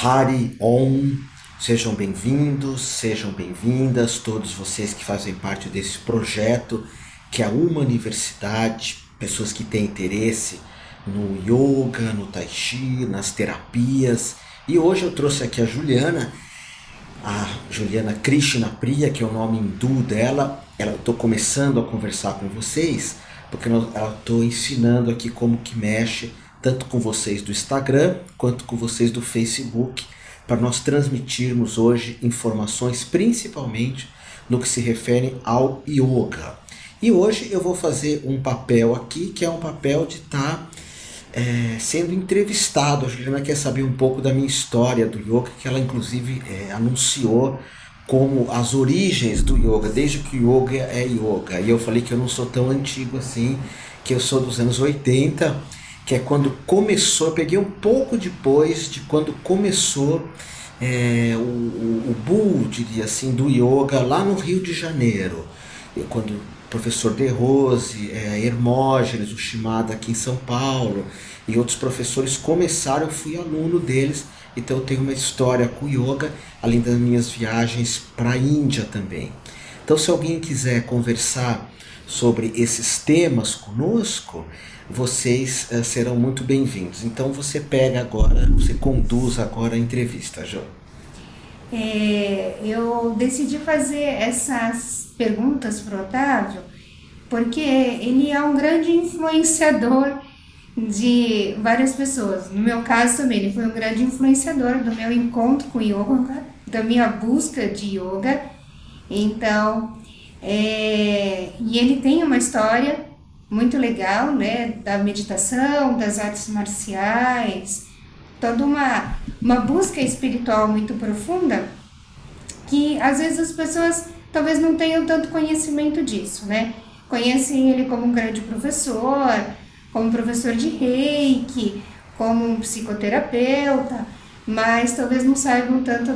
Hari Om, sejam bem-vindos, sejam bem-vindas, todos vocês que fazem parte desse projeto, que é uma universidade, pessoas que têm interesse no yoga, no tai chi, nas terapias. E hoje eu trouxe aqui a Juliana Krishna Priya, que é o nome hindu dela. Eu estou começando a conversar com vocês, porque eu estou ensinando aqui como que mexe, tanto com vocês do Instagram, quanto com vocês do Facebook, para nós transmitirmos hoje informações, principalmente no que se refere ao yoga. E hoje eu vou fazer um papel aqui, que é um papel de estar sendo entrevistado. A Juliana quer saber um pouco da minha história do yoga, que ela inclusive anunciou como as origens do yoga, desde que o yoga é yoga. E eu falei que eu não sou tão antigo assim, que eu sou dos anos 80, que é quando começou. Eu peguei um pouco depois de quando começou o boom, diria assim, do yoga lá no Rio de Janeiro, quando o professor De Rose, Hermógenes, o Shimada aqui em São Paulo e outros professores começaram. Eu fui aluno deles, então eu tenho uma história com yoga, além das minhas viagens para a Índia também. Então, se alguém quiser conversar sobre esses temas conosco, vocês serão muito bem-vindos. Então você conduz agora a entrevista, Jo. Eu decidi fazer essas perguntas para o Otávio porque ele é um grande influenciador de várias pessoas. No meu caso também, ele foi um grande influenciador do meu encontro com yoga, da minha busca de yoga. Então, e ele tem uma história muito legal, né, da meditação, das artes marciais, toda uma busca espiritual muito profunda, que às vezes as pessoas talvez não tenham tanto conhecimento disso, né? Conhecem ele como um grande professor, como professor de Reiki, como um psicoterapeuta, mas talvez não saibam tanto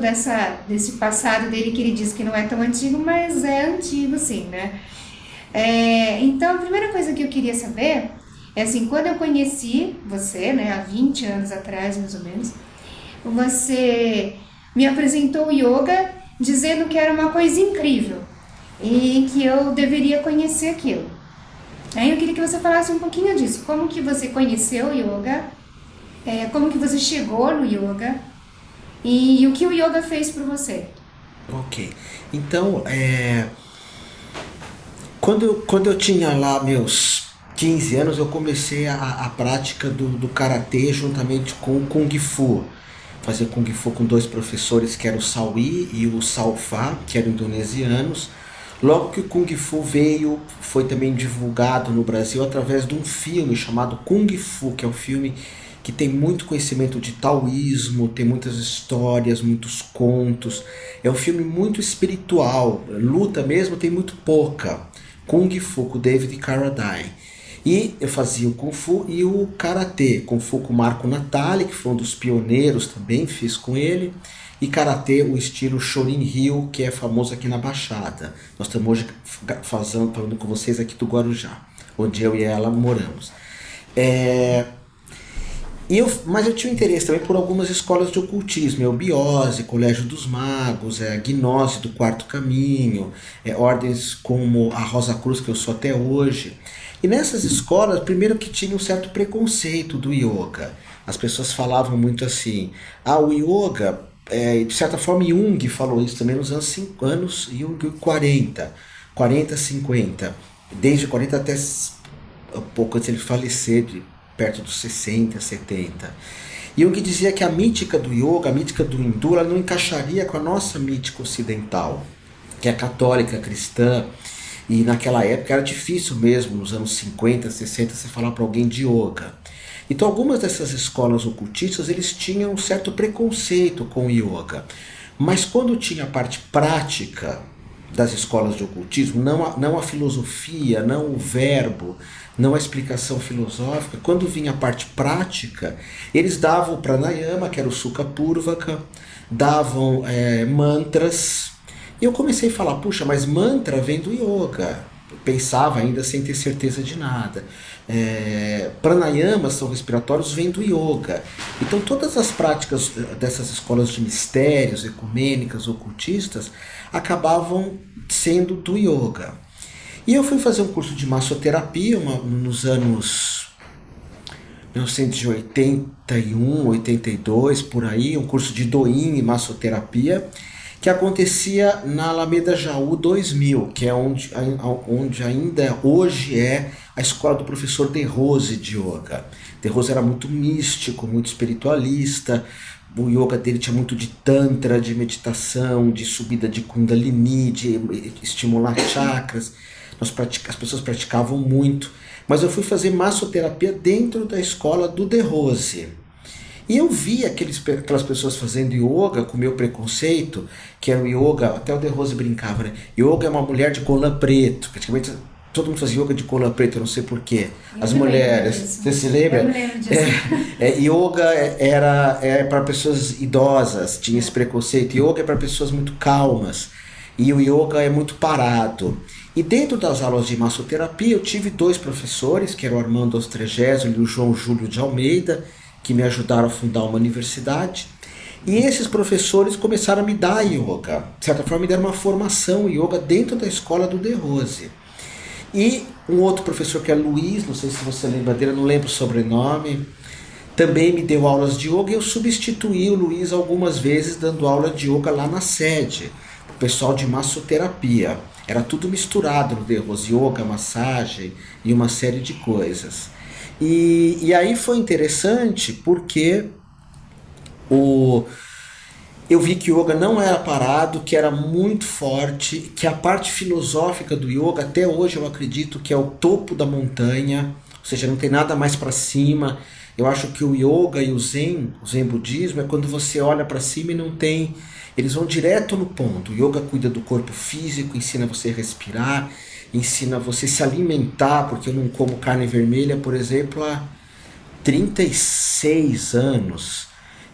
desse passado dele, que ele diz que não é tão antigo, mas é antigo sim, né? Então, a primeira coisa que eu queria saber é assim, quando eu conheci você, né, há 20 anos atrás, mais ou menos, você me apresentou o yoga dizendo que era uma coisa incrível e que eu deveria conhecer aquilo. Aí eu queria que você falasse um pouquinho disso, como que você conheceu o yoga, como que você chegou no yoga e o que o yoga fez por você. Ok, então, quando eu tinha lá meus 15 anos, eu comecei a prática do Karatê juntamente com o Kung Fu. Fazia Kung Fu com dois professores, que eram o Sawi e o Salfa, que eram indonesianos. Logo que o Kung Fu veio, foi também divulgado no Brasil através de um filme chamado Kung Fu, que é um filme que tem muito conhecimento de taoísmo, tem muitas histórias, muitos contos. É um filme muito espiritual, luta mesmo tem muito pouca. Kung Fu com David Carradine. E eu fazia o Kung Fu e o Karatê. Kung Fu com o Marco Natali, que foi um dos pioneiros também, fiz com ele. E Karatê, o estilo Shorin-ryu, que é famoso aqui na Baixada. Nós estamos hoje falando com vocês aqui do Guarujá, onde eu e ela moramos. Mas eu tinha interesse também por algumas escolas de ocultismo, Eubiose, Colégio dos Magos, a Gnose do Quarto Caminho, ordens como a Rosa Cruz, que eu sou até hoje. E nessas escolas, primeiro que tinha um certo preconceito do yoga. As pessoas falavam muito assim, o yoga, de certa forma Jung falou isso também nos anos 50, Jung 40, 50, desde 40 até um pouco antes de ele falecer, perto dos 60, 70. Jung dizia que a mítica do yoga, a mítica do hindu, ela não encaixaria com a nossa mítica ocidental, que é católica, cristã. E naquela época era difícil mesmo, nos anos 50, 60, você falar para alguém de yoga. Então algumas dessas escolas ocultistas, eles tinham um certo preconceito com o yoga. Mas quando tinha a parte prática das escolas de ocultismo, não a filosofia, não o verbo, não a explicação filosófica, quando vinha a parte prática, eles davam o pranayama, que era o Sukha Purvaka, davam mantras. E eu comecei a falar, puxa, mas mantra vem do yoga. Eu pensava ainda sem ter certeza de nada. Pranayamas são respiratórios, vêm do yoga. Então todas as práticas dessas escolas de mistérios, ecumênicas, ocultistas, acabavam sendo do yoga. E eu fui fazer um curso de massoterapia nos anos 1981, 82, por aí, um curso de Doin e massoterapia, que acontecia na Alameda Jaú 2000, que é onde ainda hoje é a escola do professor De Rose de yoga. De Rose era muito místico, muito espiritualista, o yoga dele tinha muito de tantra, de meditação, de subida de kundalini, de estimular chakras. As pessoas praticavam muito, mas eu fui fazer massoterapia dentro da escola do De Rose. E eu vi aquelas pessoas fazendo yoga com o meu preconceito, que era o yoga, até o De Rose brincava, né? Yoga é uma mulher de colã preto. Praticamente todo mundo fazia yoga de colã preto, eu não sei porquê. As mulheres, você se lembra? Eu me lembro disso. Yoga era para pessoas idosas, tinha esse preconceito. Yoga é para pessoas muito calmas. E o yoga é muito parado. E dentro das aulas de massoterapia eu tive 2 professores, que eram o Armando Ostregésio e o João Júlio de Almeida, que me ajudaram a fundar uma universidade. E esses professores começaram a me dar yoga. De certa forma, me deram uma formação yoga dentro da escola do De Rose. E um outro professor, que é Luiz, não sei se você lembra dele, eu não lembro o sobrenome, também me deu aulas de yoga, e eu substituí o Luiz algumas vezes dando aula de yoga lá na sede, o pessoal de massoterapia. Era tudo misturado no De Rose, yoga, massagem e uma série de coisas. E aí foi interessante porque eu vi que o yoga não era parado, que era muito forte, que a parte filosófica do yoga, até hoje eu acredito que é o topo da montanha, ou seja, não tem nada mais para cima. Eu acho que o yoga e o zen budismo, é quando você olha para cima e não tem... Eles vão direto no ponto. O yoga cuida do corpo físico, ensina você a respirar, ensina você a se alimentar, porque eu não como carne vermelha, por exemplo, há 36 anos.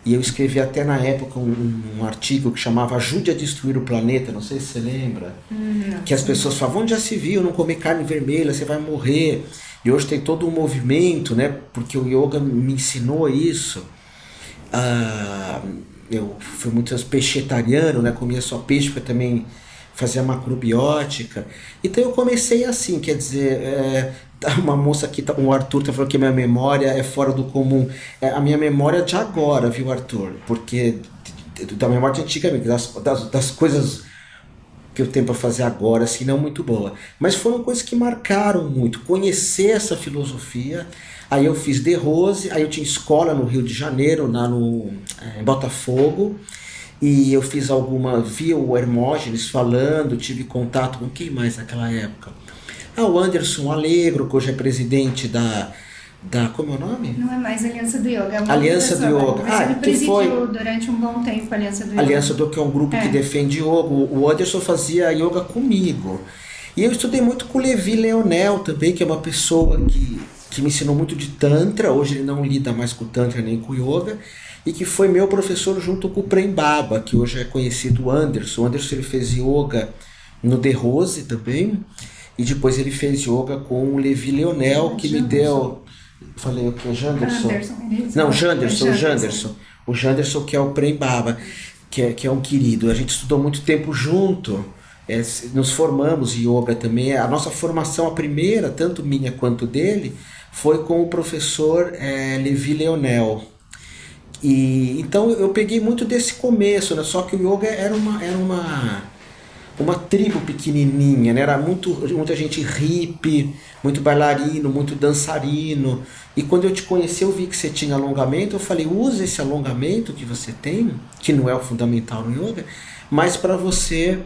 E eu escrevi até na época um artigo que chamava Ajude a Destruir o Planeta, não sei se você lembra, que as pessoas falavam, onde já se viu, não comer carne vermelha, você vai morrer. E hoje tem todo um movimento, né, porque o yoga me ensinou isso. Eu fui muito pescetariano, né, comia só peixe, porque também fazia macrobiótica. Então eu comecei assim, quer dizer, uma moça aqui, o Arthur tá falando que a minha memória é fora do comum. A minha memória é de agora, viu, Arthur? Porque da memória de antigamente, das coisas que eu tenho para fazer agora, assim, não muito boa. Mas foram coisas que marcaram muito. Conhecer essa filosofia. Aí eu fiz De Rose, aí eu tinha escola no Rio de Janeiro, em Botafogo. E eu fiz vi o Hermógenes falando, tive contato com quem mais naquela época? O Anderson Allegro, que hoje é presidente da como é o nome? Não é mais Aliança do Yoga, é uma Aliança do Yoga. Mas ele presidiu durante um bom tempo a Aliança do Yoga. Aliança do Yoga, que é um grupo que defende yoga. O Anderson fazia yoga comigo. E eu estudei muito com o Levi Leonel também, que é uma pessoa que me ensinou muito de Tantra. Hoje ele não lida mais com Tantra nem com yoga. E que foi meu professor junto com o Prem Baba, que hoje é conhecido o Anderson. O Anderson ele fez yoga no De Rose também. E depois ele fez yoga com o Levi Leonel, que me deu... Falei o que? Janderson? Não, Janderson. O Janderson, que é o Prem Baba, que é um querido. A gente estudou muito tempo junto, nos formamos em yoga também. A nossa formação, a primeira, tanto minha quanto dele, foi com o professor Levi Leonel. E então eu peguei muito desse começo, né? Só que o yoga era uma tribo pequenininha, né? Era muita gente hippie, muito bailarino, muito dançarino. E quando eu te conheci, eu vi que você tinha alongamento. Eu falei, usa esse alongamento que você tem, que não é o fundamental no yoga, mas para você,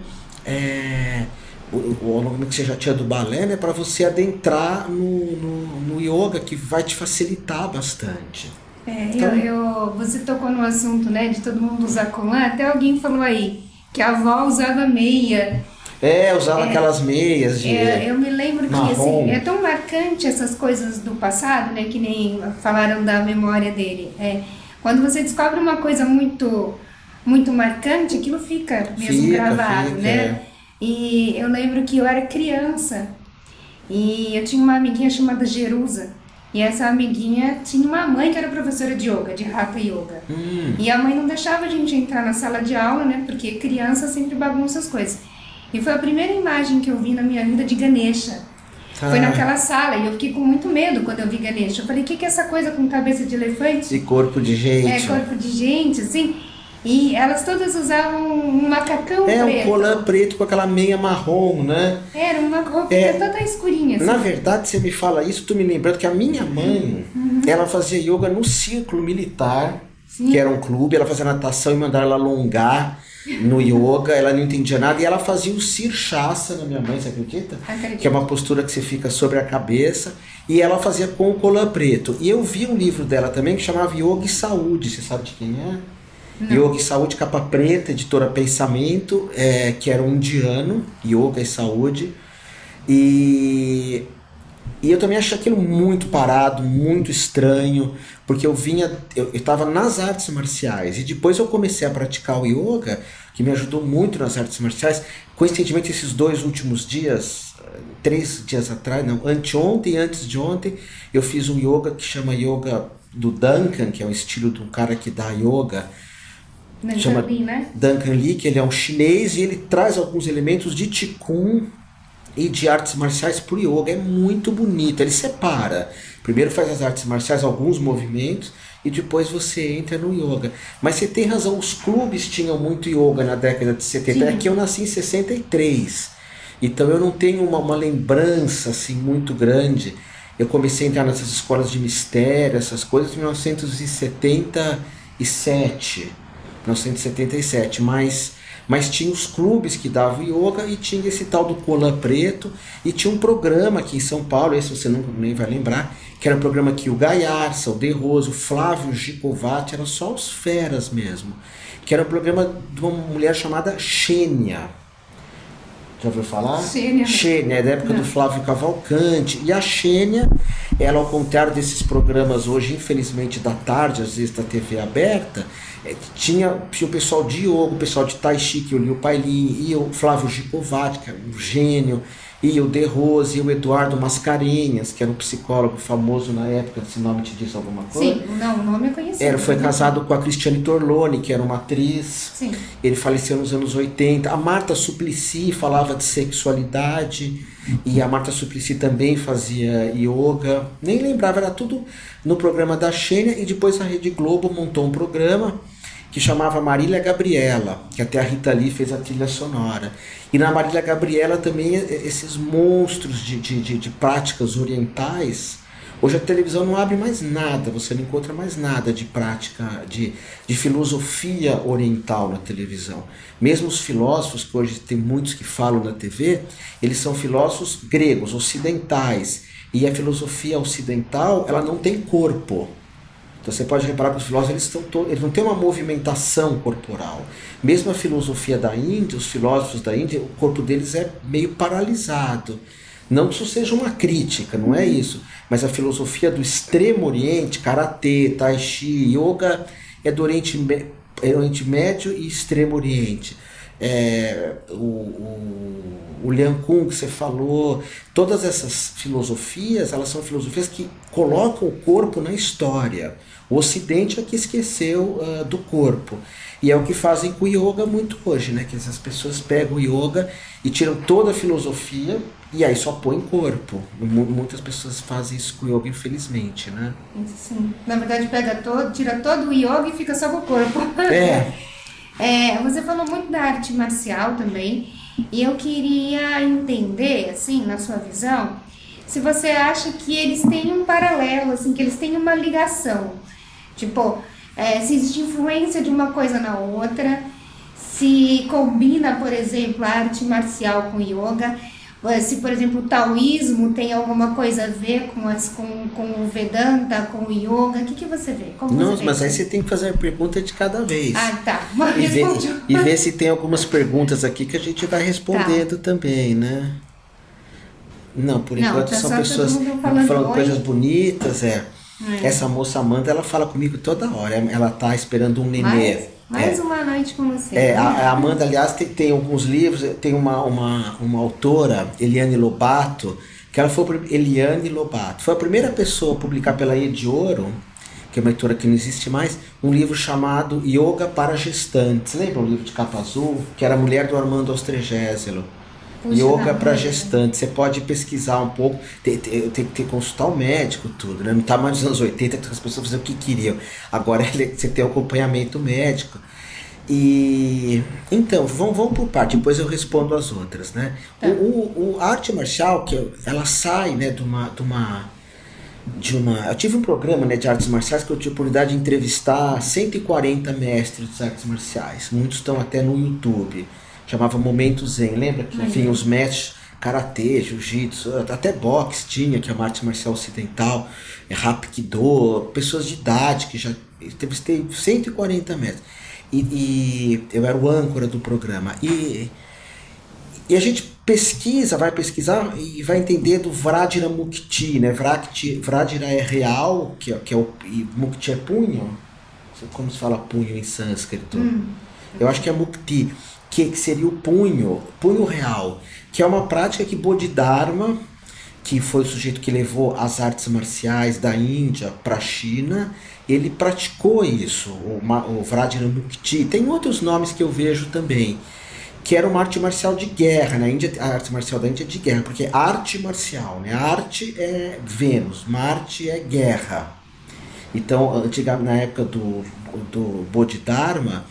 o alongamento que você já tinha do balé, né? Para você adentrar no yoga, que vai te facilitar bastante. Você tocou no assunto, né, de todo mundo usar colã. Até alguém falou aí que a avó usava meia. Usava aquelas meias de eu me lembro marrom. Que assim, é tão marcante essas coisas do passado, né, que nem falaram da memória dele. Quando você descobre uma coisa muito, muito marcante, aquilo fica mesmo gravado, né? E eu lembro que eu era criança E eu tinha uma amiguinha chamada Jerusa. E essa amiguinha tinha uma mãe que era professora de yoga, de Hatha Yoga. E a mãe não deixava a gente entrar na sala de aula, né? Porque criança sempre bagunça as coisas. E foi a primeira imagem que eu vi na minha vida de Ganesha. Foi naquela sala e eu fiquei com muito medo quando eu vi Ganesha. Eu falei, o que é essa coisa com cabeça de elefante? E corpo de gente. É, corpo de gente, assim. E elas todas usavam um macacão preto. Um colã preto com aquela meia marrom, né? Era uma roupinha toda escurinha. Assim. Na verdade, você me fala isso, tu me lembrando que a minha mãe, ela fazia yoga no círculo militar, que era um clube, ela fazia natação e mandaram ela alongar no yoga, ela não entendia nada, e ela fazia o Sirsasana, minha mãe, você acredita? Acredito. Que é uma postura que você fica sobre a cabeça, e ela fazia com o colã preto. E eu vi um livro dela também que chamava Yoga e Saúde, você sabe de quem é? Yoga e Saúde, capa preta, editora Pensamento, que era um indiano, Yoga e Saúde, e eu também achei aquilo muito parado, muito estranho, porque eu estava nas artes marciais, e depois eu comecei a praticar o yoga, que me ajudou muito nas artes marciais. Coincidentemente, esses 2 últimos dias, 3 dias atrás, não, anteontem e antes de ontem, eu fiz um yoga que chama Yoga do Duncan, que é um estilo de um cara que dá yoga, chama Lee, né? Duncan Lee, que ele é um chinês e ele traz alguns elementos de Qigong e de artes marciais pro yoga. É muito bonito, ele separa. Primeiro faz as artes marciais, alguns movimentos, e depois você entra no yoga. Mas você tem razão, os clubes tinham muito yoga na década de 70. Aqui eu nasci em 63, então eu não tenho uma lembrança assim muito grande. Eu comecei a entrar nessas escolas de mistério, essas coisas, em 1977, mas tinha os clubes que davam yoga e tinha esse tal do colã preto, e tinha um programa aqui em São Paulo, esse você nem vai lembrar, que era um programa que o Gaiarsa, o De Rose, o Flávio Gicovati, eram só os feras mesmo, que era um programa de uma mulher chamada Xênia. Já ouviu falar? Xênia, é da época do Flávio Cavalcante. E a Xênia, ela, ao contrário desses programas hoje, infelizmente, da tarde, às vezes da TV aberta, tinha o pessoal de yoga, o pessoal de tai chi, que eu li o Pailin, e o Flávio Gicovati, que era um gênio, e o De Rose, e o Eduardo Mascarenhas, que era um psicólogo famoso na época. Esse nome te diz alguma coisa? Sim, não, o nome eu conheci. Ele foi casado com a Cristiane Torlone, que era uma atriz. Sim. Ele faleceu nos anos 80. A Marta Suplicy falava de sexualidade, e a Marta Suplicy também fazia yoga. Nem lembrava, era tudo no programa da Xênia, e depois a Rede Globo montou um programa que chamava Marília Gabriela, que até a Rita Lee fez a trilha sonora. E na Marília Gabriela também esses monstros de práticas orientais. Hoje a televisão não abre mais nada, você não encontra mais nada de prática, de filosofia oriental na televisão. Mesmo os filósofos, que hoje tem muitos que falam na TV, eles são filósofos gregos, ocidentais. E a filosofia ocidental, ela não tem corpo. Então você pode reparar que os filósofos eles não têm uma movimentação corporal. Mesmo a filosofia da Índia, os filósofos da Índia, o corpo deles é meio paralisado. Não que isso seja uma crítica, não é isso. Mas a filosofia do Extremo Oriente, Karatê, Tai Chi, Yoga, é do Oriente Médio e Extremo Oriente. O Liang Kung que você falou, todas essas filosofias, elas são filosofias que colocam o corpo na história. O Ocidente é que esqueceu do corpo, e é o que fazem com o yoga muito hoje, né? Que essas pessoas pegam o yoga e tiram toda a filosofia e aí só põem corpo. Muitas pessoas fazem isso com o yoga, infelizmente, né? Sim. Na verdade, tira todo o yoga e fica só com o corpo. Você falou muito da arte marcial também, e eu queria entender, assim, na sua visão, se você acha que eles têm um paralelo, assim, que eles têm uma ligação. Tipo, se existe influência de uma coisa na outra, se combina, por exemplo, a arte marcial com yoga, se, por exemplo, o taoísmo tem alguma coisa a ver com o Vedanta, com o yoga, o que você vê? Não, mas aí você tem que fazer a pergunta de cada vez. Ah, tá. E ver se tem algumas perguntas aqui que a gente vai respondendo também, né? Não, por enquanto tá são só pessoas falando coisas bonitas, Essa moça Amanda, ela fala comigo toda hora, ela tá esperando um nenê. Mais uma noite com você. A Amanda, aliás, tem alguns livros, tem uma autora, Eliane Lobato, que ela foi Eliane Lobato. Foi a primeira pessoa a publicar pela Edioro, que é uma editora que não existe mais, um livro chamado Yoga para Gestantes. Lembra um livro de capa azul? Que era a mulher do Armando Austrégésilo. Yoga para gestantes. Você pode pesquisar um pouco. Tem que consultar o médico, tudo, né? Não está mais nos anos 80, que as pessoas faziam o que queriam. Agora você tem o acompanhamento médico. E então, vamos por parte, depois eu respondo as outras, né? Tá. A arte marcial, ela sai, né, de uma. Eu tive um programa, né, de artes marciais que eu tive a oportunidade de entrevistar 140 mestres de artes marciais. Muitos estão até no YouTube. Chamava Momento Zen. Lembra que, enfim, os mestres karatê, jiu-jitsu, até boxe tinha, que é uma arte marcial ocidental, Hapkido, pessoas de idade que já entrevistei 140 mestres. E eu era o âncora do programa. E a gente vai pesquisar e vai entender do Vrajra Mukti, né? Vrajra é real, que é e Mukti é punho. Como se fala punho em sânscrito? Eu acho que é Mukti, que seria o punho real, que é uma prática que Bodhidharma, que foi o sujeito que levou as artes marciais da Índia para a China, ele praticou isso, o Vrajra Mukti. Tem outros nomes que eu vejo também, que era uma arte marcial de guerra. Na Índia, a arte marcial da Índia é de guerra, porque arte marcial, né? A arte é Vênus, Marte é guerra. Então, na época do Bodhidharma,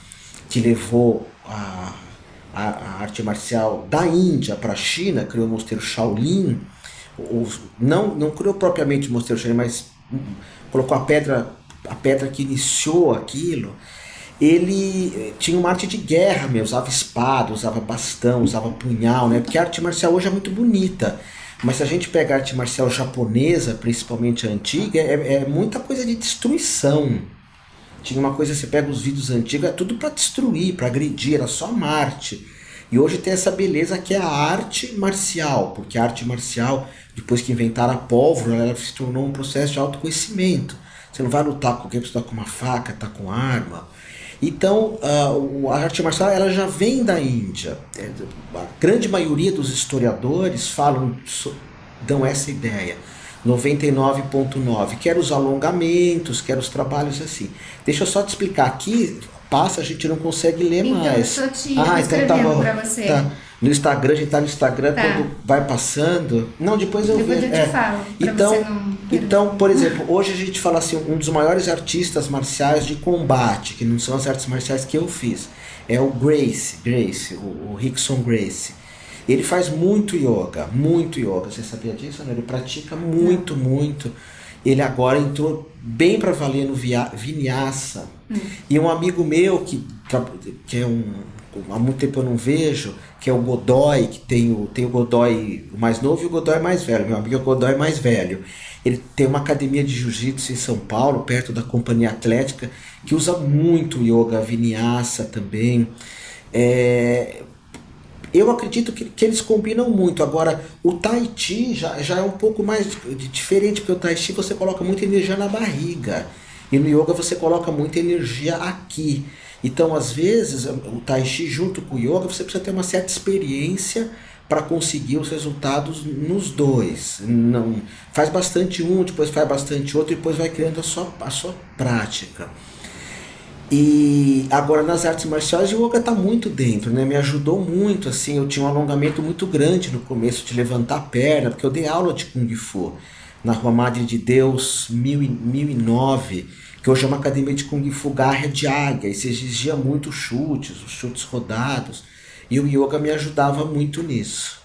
que levou a arte marcial da Índia para a China, criou o mosteiro Shaolin, não criou propriamente o mosteiro Shaolin, mas colocou a pedra que iniciou aquilo. Ele tinha uma arte de guerra mesmo, usava espada, usava bastão, usava punhal, né? Porque a arte marcial hoje é muito bonita, mas se a gente pega a arte marcial japonesa, principalmente a antiga, é muita coisa de destruição. Tinha uma coisa, você pega os vídeos antigos, é tudo para destruir, para agredir, era só Marte. E hoje tem essa beleza que é a arte marcial, porque a arte marcial, depois que inventaram a pólvora, ela se tornou um processo de autoconhecimento. Você não vai lutar com alguém, você está com uma faca, está com arma. Então, a arte marcial ela já vem da Índia. A grande maioria dos historiadores dão essa ideia. 99,9, quer os alongamentos, quer os trabalhos assim. Deixa eu só te explicar, aqui a gente não consegue ler mais. Eu então tá bom. Pra você. Tá. No Instagram, a gente tá no Instagram, quando vai passando. Não, depois eu vejo. Depois eu te falo. Então, por exemplo, hoje a gente fala assim, um dos maiores artistas marciais de combate, que não são as artes marciais que eu fiz, é o Gracie, o Rickson Gracie. Ele faz muito yoga. Você sabia disso, né? Ele pratica muito. Ele agora entrou bem para valer no Vinyasa. E um amigo meu, que é há muito tempo eu não vejo, que é o Godoy, que tem o Godoy mais novo e o Godoy mais velho. Meu amigo é o Godoy mais velho. Ele tem uma academia de jiu-jitsu em São Paulo, perto da Companhia Atlética, que usa muito yoga, Vinyasa também. Eu acredito que eles combinam muito. Agora, o Tai Chi já é um pouco mais diferente, porque o Tai Chi você coloca muita energia na barriga. E no Yoga você coloca muita energia aqui. Então, às vezes, o Tai Chi junto com o Yoga, você precisa ter uma certa experiência para conseguir os resultados nos dois. Não, faz bastante um, depois faz bastante outro, e depois vai criando a sua prática. E agora nas artes marciais o yoga está muito dentro, né? Me ajudou muito, assim, eu tinha um alongamento muito grande no começo de levantar a perna, porque eu dei aula de Kung Fu na Rua Madre de Deus 1009, que hoje é uma academia de Kung Fu garra de águia, e se exigia muito os chutes rodados, e o yoga me ajudava muito nisso.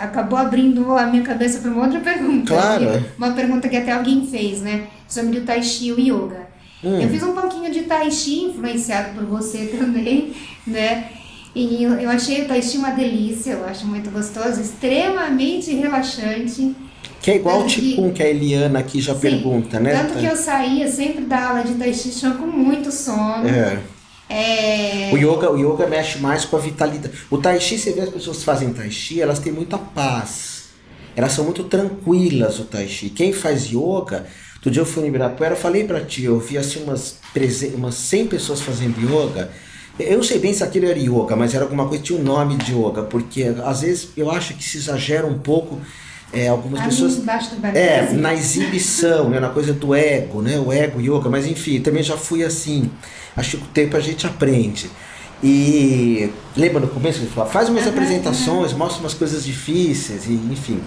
Acabou abrindo a minha cabeça para uma outra pergunta. Claro. Uma pergunta que até alguém fez, né? Sobre o Tai Chi e o Yoga. Eu fiz um pouquinho de Tai Chi, influenciado por você também, né? E eu achei o Tai Chi uma delícia, eu acho muito gostoso, extremamente relaxante. Que é igual o Qigong, que a Eliana aqui já pergunta, né? Tanto que eu saía sempre da aula de Tai Chi com muito sono. O yoga mexe mais com a vitalidade. O Tai Chi, você vê as pessoas que fazem Tai Chi, elas têm muita paz. Elas são muito tranquilas, o Tai Chi. Quem faz yoga, outro dia eu fui no Ibirapuera, eu falei pra ti, eu vi assim umas 100 pessoas fazendo yoga, Eu não sei bem se aquilo era yoga, mas era alguma coisa, tinha um nome de yoga, porque às vezes eu acho que se exagera um pouco, algumas pessoas... na exibição, né, na coisa do ego, né, o ego yoga, mas enfim, também já fui assim. Acho que com o tempo a gente aprende. E lembra no começo que eu falava, faz umas apresentações, mostra umas coisas difíceis, e, enfim.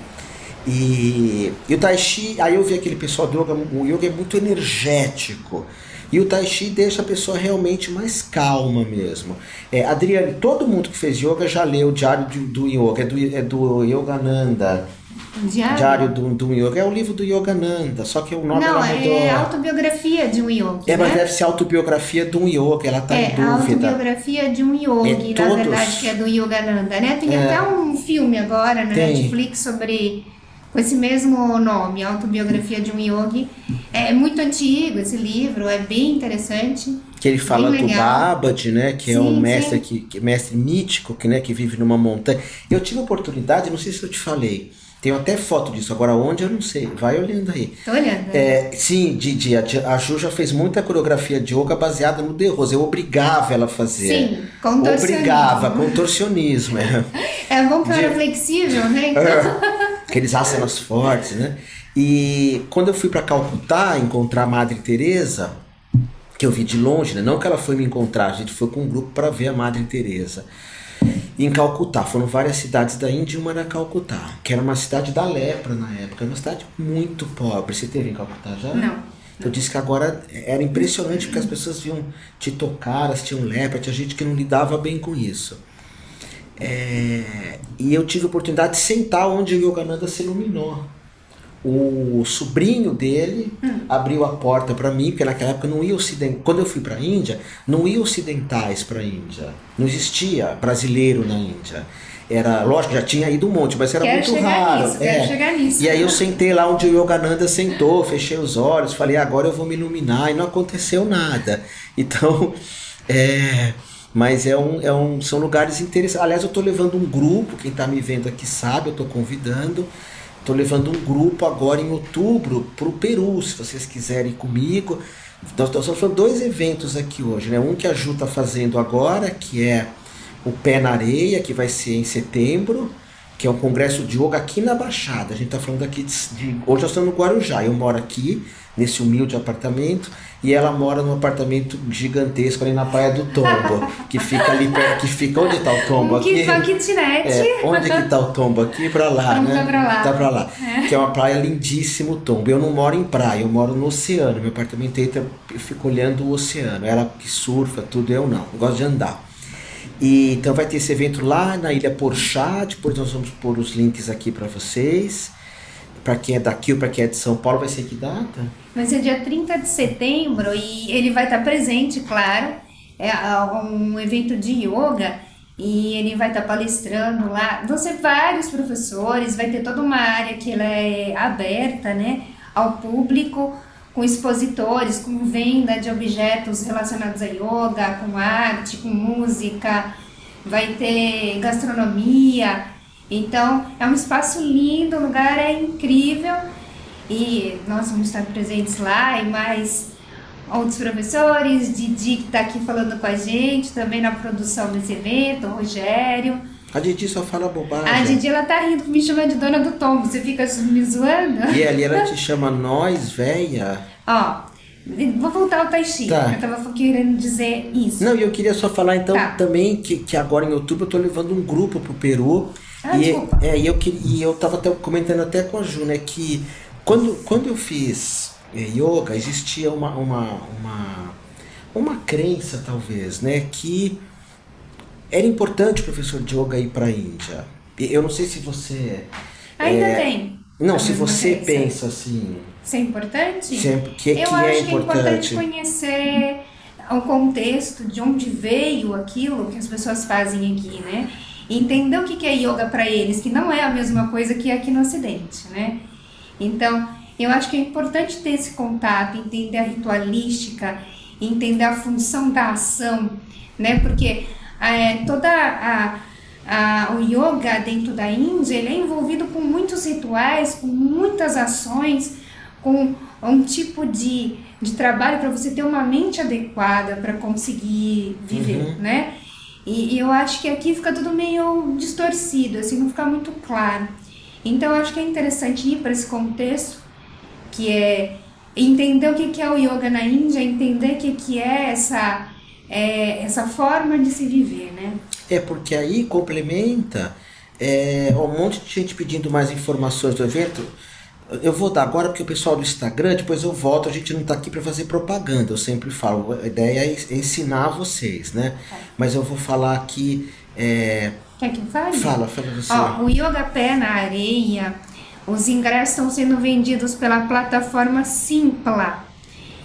E o Tai Chi, aí eu vi aquele pessoal do yoga, o yoga é muito energético. E o Tai Chi deixa a pessoa realmente mais calma mesmo. Adriane, todo mundo que fez yoga já leu o Diário do Yoga, é do Yogananda. Diário do Yoga, é o livro do Yogananda, só que o nome ela mudou. É autobiografia de um yogi, mas deve ser autobiografia de um yogi, ela tá em dúvida. Autobiografia de um yogi, na verdade, que é do Yogananda, né? Tem até um filme agora na Netflix com esse mesmo nome, Autobiografia de um Yogi. É muito antigo esse livro, é bem interessante. Que ele fala do Babaji, né? Que é um mestre, mestre mítico que vive numa montanha. Eu tive a oportunidade, não sei se eu te falei, tenho até foto disso, agora onde eu não sei, vai olhando aí. Tô olhando. Sim, a Ju já fez muita coreografia de yoga baseada no The Rose, eu obrigava ela a fazer. Sim, contorcionismo. Obrigava, contorcionismo. É bom que era flexível, né? Então... aqueles asanas fortes, né? E quando eu fui para Calcutá encontrar a Madre Teresa, que eu vi de longe, né? Não que ela foi me encontrar, a gente foi com um grupo para ver a Madre Teresa. Em Calcutá, foram várias cidades da Índia e uma era Calcutá, que era uma cidade da lepra na época, uma cidade muito pobre. Você esteve em Calcutá já? Não. Eu disse que agora era impressionante porque as pessoas vinham te tocar, elas tinham lepra, tinha gente que não lidava bem com isso. E eu tive a oportunidade de sentar onde o Yogananda se iluminou. O sobrinho dele abriu a porta para mim, porque naquela época não ia quando eu fui para a Índia, não ia ocidentais para a Índia. Não existia brasileiro na Índia. Era, lógico, já tinha ido um monte, mas era muito raro. Quero chegar nisso. E aí eu sentei lá onde o Yogananda sentou, fechei os olhos, falei, agora eu vou me iluminar, e não aconteceu nada. Então, mas são lugares interessantes. Aliás, eu estou levando um grupo, quem está me vendo aqui sabe, eu estou convidando. Estou levando um grupo agora em outubro para o Peru, se vocês quiserem ir comigo. Nós estamos falando 2 eventos aqui hoje, né? Um que a Ju está fazendo agora, que é o Pé na Areia, que vai ser em setembro, que é um congresso de yoga aqui na Baixada. A gente está falando aqui hoje nós estamos no Guarujá, eu moro aqui, nesse humilde apartamento, e ela mora num apartamento gigantesco ali na Praia do Tombo, que fica ali perto, onde está o Tombo aqui? Uma kitnet. Onde que está o Tombo? Aqui para lá, né? Tá para lá. Que é uma praia lindíssima, o Tombo. Eu não moro em praia, eu moro no oceano. Meu apartamento entra, eu fico olhando o oceano. Ela que surfa, tudo, eu não gosto de andar. E então vai ter esse evento lá na Ilha Porchá, depois nós vamos pôr os links aqui para vocês. Para quem é daqui ou para quem é de São Paulo, vai ser que data? Vai ser dia 30 de setembro e ele vai estar presente, claro. É um evento de yoga e ele vai estar palestrando lá. Vão ser vários professores, vai ter toda uma área que ela é aberta, né, ao público, com expositores, com venda de objetos relacionados a yoga, com arte, com música, vai ter gastronomia. Então, é um espaço lindo, o lugar é incrível e nós vamos estar presentes lá e mais outros professores, Didi que está aqui falando com a gente, também na produção desse evento, o Rogério. A Didi só fala bobagem. A Didi, ela tá rindo, me chamando de dona do tombo, você fica me zoando? E ali ela te chama nós, véia. Ó, vou voltar ao Tai Chi, tá. Eu tava querendo dizer isso. Não, e eu queria só falar então também que agora em outubro eu tô levando um grupo pro Peru. Desculpa. E eu tava até comentando até com a Ju, né, que quando eu fiz yoga, existia uma crença, talvez, né, que era importante o professor de yoga ir para a Índia. Eu não sei se você... Ainda tem. Não, se você pensa assim... Isso é importante? Sempre, eu acho que é importante conhecer o contexto, de onde veio aquilo que as pessoas fazem aqui, né? Entender o que é yoga para eles, que não é a mesma coisa que aqui no Ocidente, né? Então, eu acho que é importante ter esse contato, entender a ritualística, entender a função da ação, né? Porque o yoga dentro da Índia, ele é envolvido com muitos rituais, com muitas ações, com um tipo de trabalho para você ter uma mente adequada para conseguir viver, né? E eu acho que aqui fica tudo meio distorcido, assim, não fica muito claro. Então eu acho que é interessante ir para esse contexto, que é entender o que é o yoga na Índia, entender o que é essa forma de se viver, né? Porque aí complementa um monte de gente pedindo mais informações do evento. Eu vou dar agora porque o pessoal do Instagram, depois eu volto, a gente não está aqui para fazer propaganda, eu sempre falo, a ideia é ensinar vocês, né? Mas eu vou falar aqui... Quer que eu fale? Fala você. O Yoga Pé na Areia, os ingressos estão sendo vendidos pela plataforma Simpla.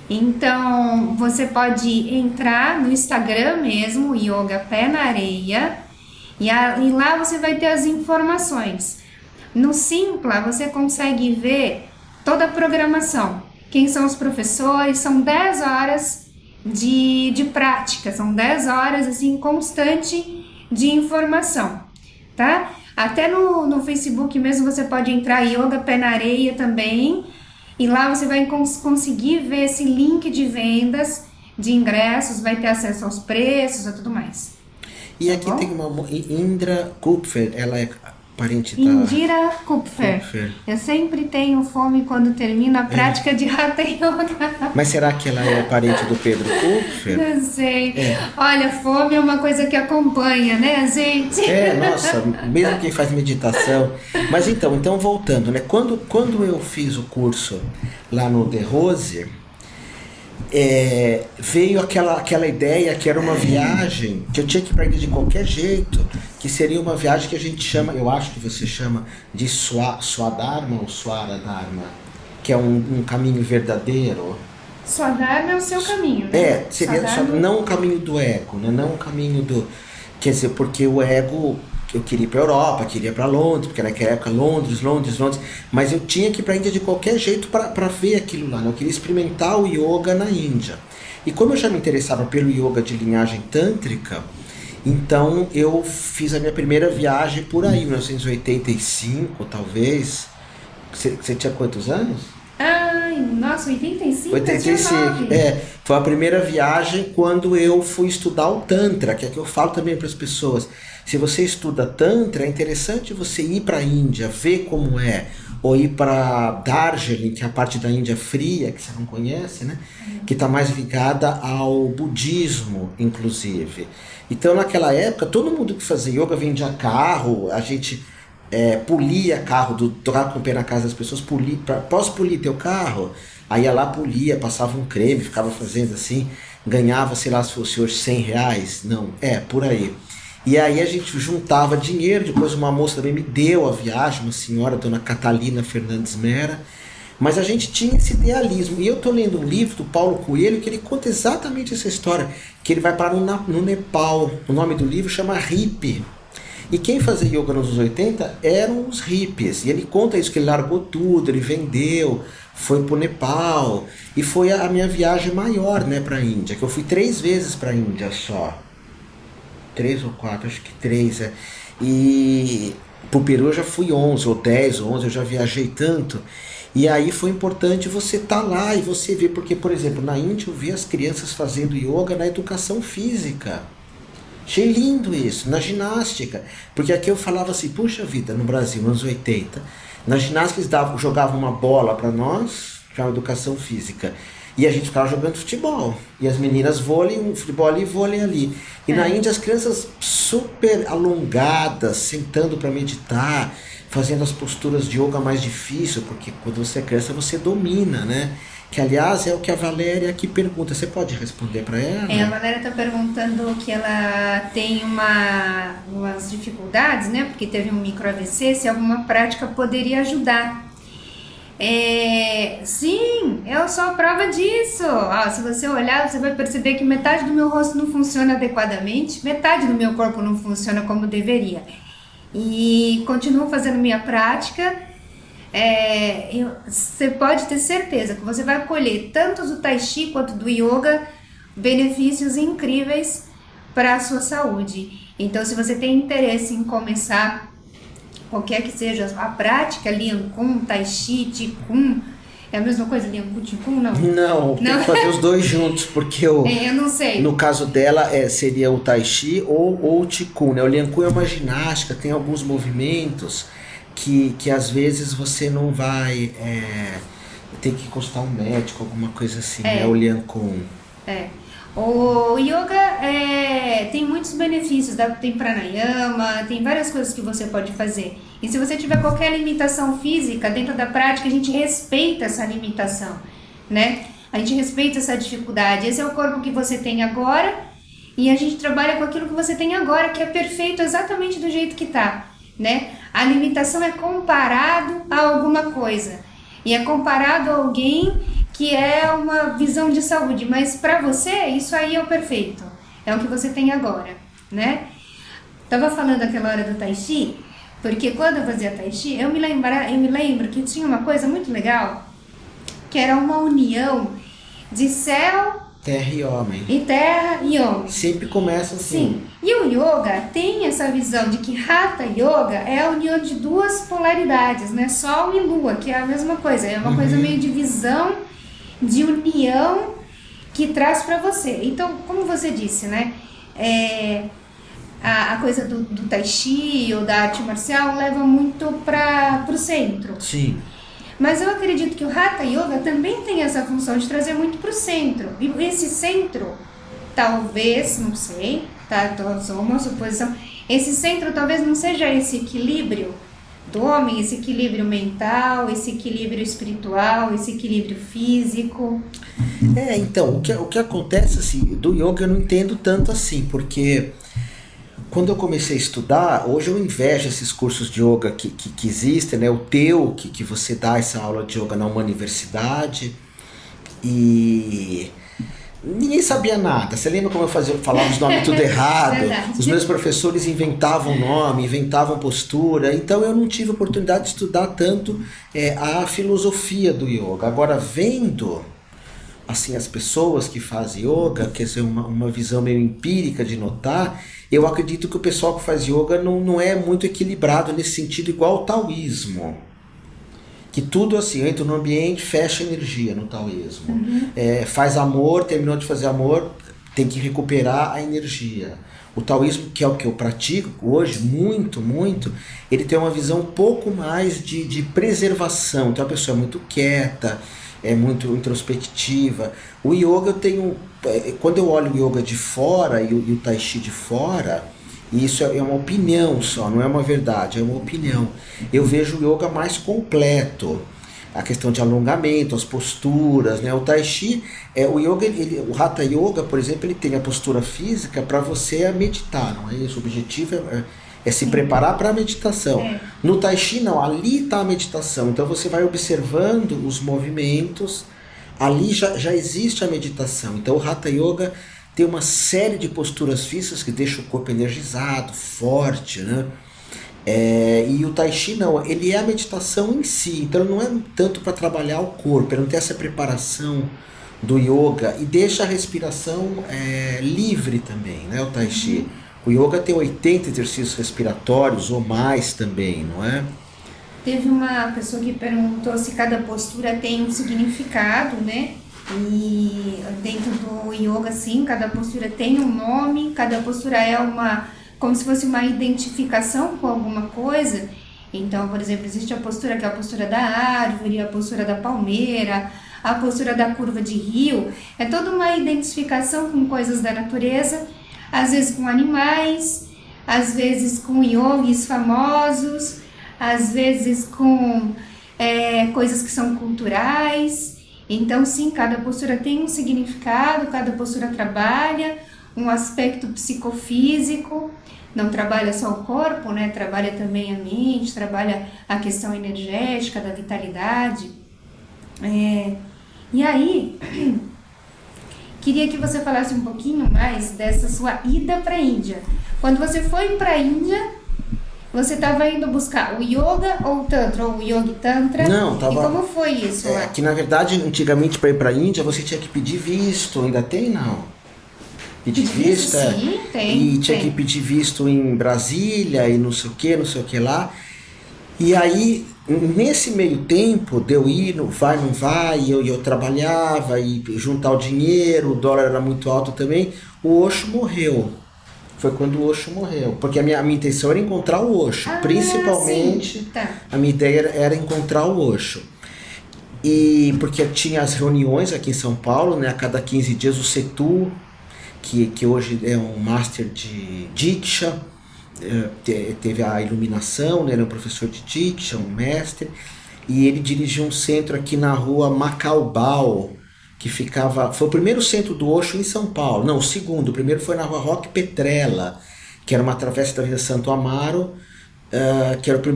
Então, você pode entrar no Instagram mesmo, Yoga Pé na Areia, e lá você vai ter as informações. No Simpla, você consegue ver toda a programação. Quem são os professores, são 10 horas de prática, são 10 horas assim, constante de informação, tá? Até no Facebook mesmo você pode entrar, Yoga Pé na Areia também, e lá você vai conseguir ver esse link de vendas de ingressos, vai ter acesso aos preços e tudo mais. E aqui tem uma Indra Kupfer, ela é parente da... Indira Kupfer. Eu sempre tenho fome quando termino a prática de Hatha Yoga. Mas será que ela é parente do Pedro Kupfer? Não sei. Olha, fome é uma coisa que acompanha, né, gente? Nossa, mesmo quem faz meditação. Mas então voltando, né? Quando eu fiz o curso lá no The Rose, veio aquela ideia que era uma viagem que eu tinha que ir para a Índia de qualquer jeito, que seria uma viagem que a gente chama, eu acho que você chama de Swadharma ou Swaradharma, que é um caminho verdadeiro. Swadharma é o seu caminho, né? Seria não o caminho do ego, né? Não o caminho do... Quer dizer, porque o ego... Eu queria ir para a Europa, queria ir para Londres, porque naquela época Londres, mas eu tinha que ir para a Índia de qualquer jeito para ver aquilo lá, né? Eu queria experimentar o yoga na Índia. E como eu já me interessava pelo yoga de linhagem tântrica, então eu fiz a minha primeira viagem por aí, 1985, talvez. Você tinha quantos anos? Ai, nossa, 85? 85, foi a primeira viagem quando eu fui estudar o Tantra, que é que eu falo também para as pessoas. Se você estuda Tantra, é interessante você ir para a Índia, ver como é, ou ir para Darjeeling, que é a parte da Índia fria, que você não conhece, né? Que está mais ligada ao budismo, inclusive. Então, naquela época, todo mundo que fazia yoga vendia carro, a gente polia carro, tocava com o pé na casa das pessoas, posso polir teu carro? Aí ia lá, polia, passava um creme, ficava fazendo assim, ganhava, sei lá, se fosse hoje R$100, não, por aí. E aí a gente juntava dinheiro, depois uma moça também me deu a viagem, uma senhora, dona Catalina Fernandes Mera, mas a gente tinha esse idealismo. E eu estou lendo um livro do Paulo Coelho que ele conta exatamente essa história, que ele vai para no Nepal, o nome do livro chama Hippie. E quem fazia yoga nos anos 80 eram os hippies, e ele conta isso, que ele largou tudo, ele vendeu, foi para o Nepal, e foi a minha viagem maior, né, para a Índia, que eu fui 3 vezes para a Índia só. 3 ou 4, acho que 3, E pro Peru eu já fui 11 ou 10 ou 11, eu já viajei tanto. E aí foi importante você estar lá e você ver, porque, por exemplo, na Índia eu vi as crianças fazendo yoga na educação física. Achei lindo isso, na ginástica. Porque aqui eu falava assim, puxa vida, no Brasil, nos anos 80, na ginástica eles jogavam uma bola para nós, que é uma educação física. E a gente ficava jogando futebol. E as meninas vôlei, futebol ali e vôlei ali. E na Índia as crianças super alongadas, sentando para meditar, fazendo as posturas de yoga mais difíceis, porque quando você é criança você domina, né? Que aliás é o que a Valéria aqui pergunta. Você pode responder para ela? A Valéria está perguntando que ela tem umas dificuldades, né? Porque teve um micro AVC, se alguma prática poderia ajudar. Sim, eu sou a prova disso. Se você olhar, você vai perceber que metade do meu rosto não funciona adequadamente, metade do meu corpo não funciona como deveria. E continuo fazendo minha prática. Você pode ter certeza que você vai colher tanto do Tai Chi quanto do Yoga benefícios incríveis para a sua saúde. Então, se você tem interesse em começar qualquer que seja a prática, Lian Kun, Tai Chi, Qigong, É a mesma coisa, Liangu Qigong, não? Não, tem que fazer os dois juntos, porque eu não sei. No caso dela seria o Tai Chi ou o Qigong, né? O Liangu é uma ginástica, tem alguns movimentos que às vezes você não vai ter que consultar um médico, alguma coisa assim, né? O Liangu. O yoga tem muitos benefícios, tem pranayama, tem várias coisas que você pode fazer. E se você tiver qualquer limitação física, dentro da prática a gente respeita essa limitação, né? A gente respeita essa dificuldade. Esse é o corpo que você tem agora e a gente trabalha com aquilo que você tem agora, que é perfeito exatamente do jeito que tá, né? A limitação é comparado a alguma coisa e é comparado a alguém que é uma visão de saúde, mas para você isso aí é o perfeito, é o que você tem agora, né? Tava falando aquela hora do Tai Chi, porque quando eu fazia Tai Chi, eu me lembro que tinha uma coisa muito legal, que era uma união de céu, terra e homem. E terra e homem. Sempre começa assim. Sim. E o yoga tem essa visão de que Hatha Yoga é a união de duas polaridades, né? Sol e lua, que é a mesma coisa, é uma coisa meio de visão, de união que traz para você. Então, como você disse, né? A coisa do Tai Chi ou da arte marcial leva muito para o centro. Sim. Mas eu acredito que o Hatha Yoga também tem essa função de trazer muito para o centro. E esse centro, talvez, não sei, tá? Só uma suposição. Esse centro talvez não seja esse equilíbrio do homem, esse equilíbrio mental, esse equilíbrio espiritual, esse equilíbrio físico. Então, o que acontece assim, do yoga eu não entendo tanto assim, porque quando eu comecei a estudar, hoje eu invejo esses cursos de yoga que existem, né? O teu, que você dá essa aula de yoga numa universidade, e ninguém sabia nada. Você lembra como eu falava os nomes tudo errado? Os meus professores inventavam nome, inventavam postura, então eu não tive oportunidade de estudar tanto a filosofia do yoga. Agora, vendo assim as pessoas que fazem yoga, quer dizer, uma visão meio empírica de notar, eu acredito que o pessoal que faz yoga não é muito equilibrado nesse sentido, igual ao taoísmo. Que tudo assim, entra no ambiente, fecha energia no taoísmo. Faz amor, terminou de fazer amor, tem que recuperar a energia. O taoísmo, que é o que eu pratico hoje, muito, ele tem uma visão um pouco mais de preservação. Então a pessoa é muito quieta, é muito introspectiva. O yoga eu tenho... Quando eu olho o yoga de fora e o Tai Chi de fora, e isso é uma opinião só, não é uma verdade, é uma opinião. Eu vejo o yoga mais completo. A questão de alongamento, as posturas, né? O Tai Chi, o yoga, o Hatha Yoga, por exemplo, ele tem a postura física para você meditar, não é isso? O objetivo é se preparar para a meditação. No Tai Chi não, ali está a meditação. Então você vai observando os movimentos, ali já existe a meditação. Então o Hatha Yoga tem uma série de posturas físicas que deixam o corpo energizado, forte, né? E o Tai Chi não, ele é a meditação em si. Então não é tanto para trabalhar o corpo, ele não tem essa preparação do yoga e deixa a respiração livre também, né? O Tai Chi. O yoga tem 80 exercícios respiratórios ou mais também, não é? Teve uma pessoa que perguntou se cada postura tem um significado, né? E dentro do yoga, sim, cada postura tem um nome, cada postura é como se fosse uma identificação com alguma coisa. Então, por exemplo, existe a postura que é a postura da árvore, a postura da palmeira, a postura da curva de rio. É toda uma identificação com coisas da natureza, às vezes com animais, às vezes com yogis famosos, às vezes com coisas que são culturais. Então, sim, cada postura tem um significado, cada postura trabalha um aspecto psicofísico, não trabalha só o corpo, né? Trabalha também a mente, trabalha a questão energética, da vitalidade. E aí, queria que você falasse um pouquinho mais dessa sua ida para a Índia. Quando você foi para a Índia, você estava indo buscar o yoga ou o tantra, ou o yogi tantra? Não, tava... E como foi isso? Que na verdade, antigamente para ir para a Índia, você tinha que pedir visto, ainda tem não? Pedir visto, sim, tem. E tinha que pedir visto em Brasília e não sei o que lá. E aí nesse meio tempo, de eu ir, vai, não vai, eu trabalhava e juntar o dinheiro, o dólar era muito alto também, o Osho morreu. Foi quando o Osho morreu. Porque a minha intenção era encontrar o Osho. Principalmente, tá. A minha ideia era encontrar o Osho. E porque tinha as reuniões aqui em São Paulo, né, a cada 15 dias, o Setu, que hoje é um master de Diksha, teve a iluminação, né, ele é um professor de Diksha, um mestre, e ele dirigiu um centro aqui na rua Macaubal, que ficava... Foi o primeiro centro do Osho em São Paulo. Não, o segundo. O primeiro foi na rua Roque Petrella, que era uma travessa da Avenida Santo Amaro,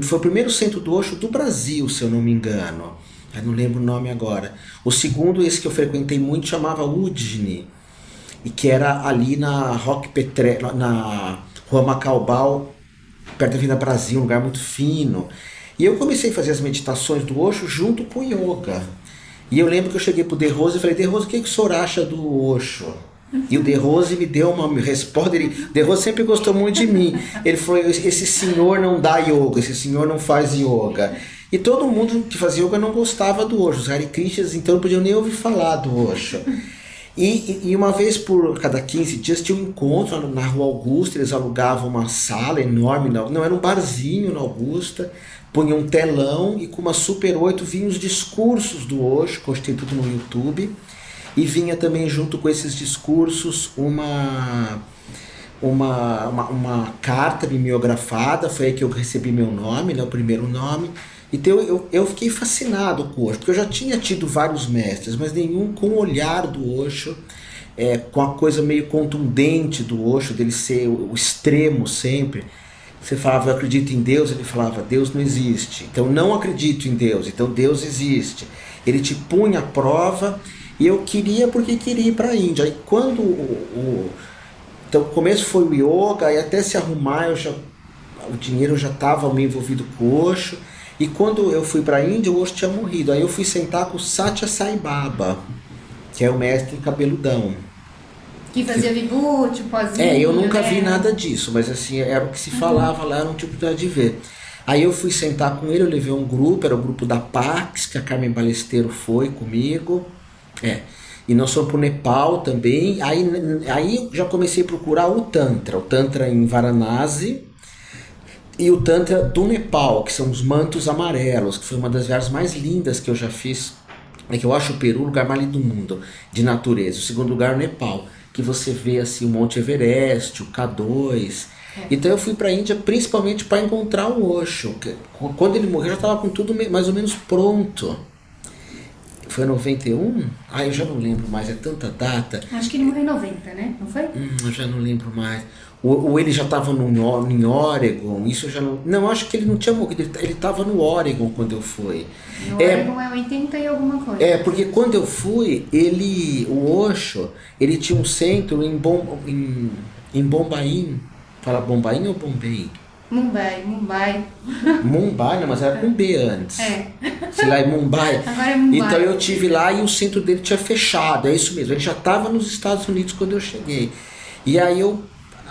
foi o primeiro centro do Osho do Brasil, se eu não me engano. Eu não lembro o nome agora. O segundo, esse que eu frequentei muito, chamava Udine, e que era ali na Roque Petrella, na rua Macaubal, perto da Avenida Brasil, um lugar muito fino. E eu comecei a fazer as meditações do Osho junto com o yoga. E eu lembro que eu cheguei pro De Rose e falei, De Rose, o que o senhor acha do Osho? E o De Rose me deu uma resposta. De Rose sempre gostou muito de mim. Ele falou, esse senhor não dá yoga, esse senhor não faz yoga. E todo mundo que fazia yoga não gostava do Osho. Os Hare Krishnas, então, não podiam nem ouvir falar do Osho. E uma vez por cada 15 dias tinha um encontro na Rua Augusta. Eles alugavam uma sala enorme, não era um barzinho na Augusta. Punha um telão e com uma Super 8 vinham os discursos do Osho, que hoje tem tudo no YouTube, e vinha também junto com esses discursos uma carta mimeografada. Foi aí que eu recebi meu nome, né, o primeiro nome. Então eu fiquei fascinado com o Osho, porque eu já tinha tido vários mestres, mas nenhum com o olhar do Osho, com a coisa meio contundente do Osho, dele ser o extremo sempre. Você falava, eu acredito em Deus, ele falava, Deus não existe. Então não acredito em Deus, então Deus existe. Ele te punha à prova, e eu queria porque queria ir para a Índia. Aí quando então o começo foi o yoga, e até se arrumar, o dinheiro já estava meio envolvido com o Osho. E quando eu fui para a Índia, o Osho tinha morrido. Aí eu fui sentar com o Satya Sai Baba, que é o mestre cabeludão. Que fazia vibhuti, pozinho. Eu nunca vi nada disso, mas assim, era o que se falava lá, era um tipo de ver. Aí eu fui sentar com ele, eu levei um grupo, era o grupo da Pax, que a Carmen Balesteiro foi comigo. E nós fomos para o Nepal também. Aí já comecei a procurar o Tantra em Varanasi, e o Tantra do Nepal, que são os mantos amarelos, que foi uma das viagens mais lindas que eu já fiz. Que eu acho o Peru o lugar mais lindo do mundo, de natureza. O segundo lugar é o Nepal, que você vê assim, o Monte Everest, o K2. Então eu fui para a Índia principalmente para encontrar o Osho. Quando ele morreu, eu já estava com tudo mais ou menos pronto. Foi em 91? Eu já não lembro mais, é tanta data. Acho que ele morreu em 90, né? Não foi? Eu já não lembro mais. Ou ele já estava em Oregon, isso eu já não... Não, acho que ele não tinha morrido, ele estava no Oregon quando eu fui. No Oregon é 80 e alguma coisa. Porque quando eu fui, o Osho, ele tinha um centro em Bombaim. Fala Bombaim ou Bombay? Mumbai. Mumbai, não, mas era com B antes. Sei lá, é Mumbai. Agora é Mumbai. Então eu tive lá e o centro dele tinha fechado, é isso mesmo. Ele já estava nos Estados Unidos quando eu cheguei. E aí eu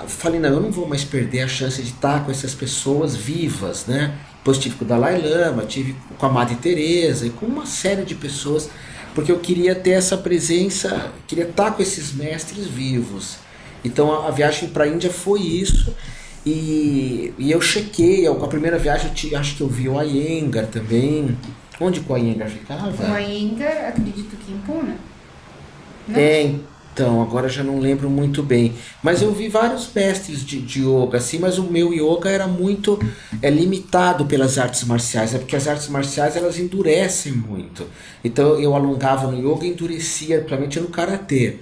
falei, não, eu não vou mais perder a chance de estar com essas pessoas vivas, né? Depois tive com o Dalai Lama, tive com a Madre Teresa e com uma série de pessoas, porque eu queria ter essa presença, queria estar com esses mestres vivos. Então a viagem para a Índia foi isso, e eu chequei, a primeira viagem acho que eu vi o Iyengar também. Onde o Iyengar ficava? O Iyengar, acredito que em Pune. Não? Então, agora já não lembro muito bem. Mas eu vi vários mestres de yoga, assim, mas o meu yoga era muito limitado pelas artes marciais. Porque as artes marciais, elas endurecem muito. Então, eu alongava no yoga e endurecia, principalmente no karatê.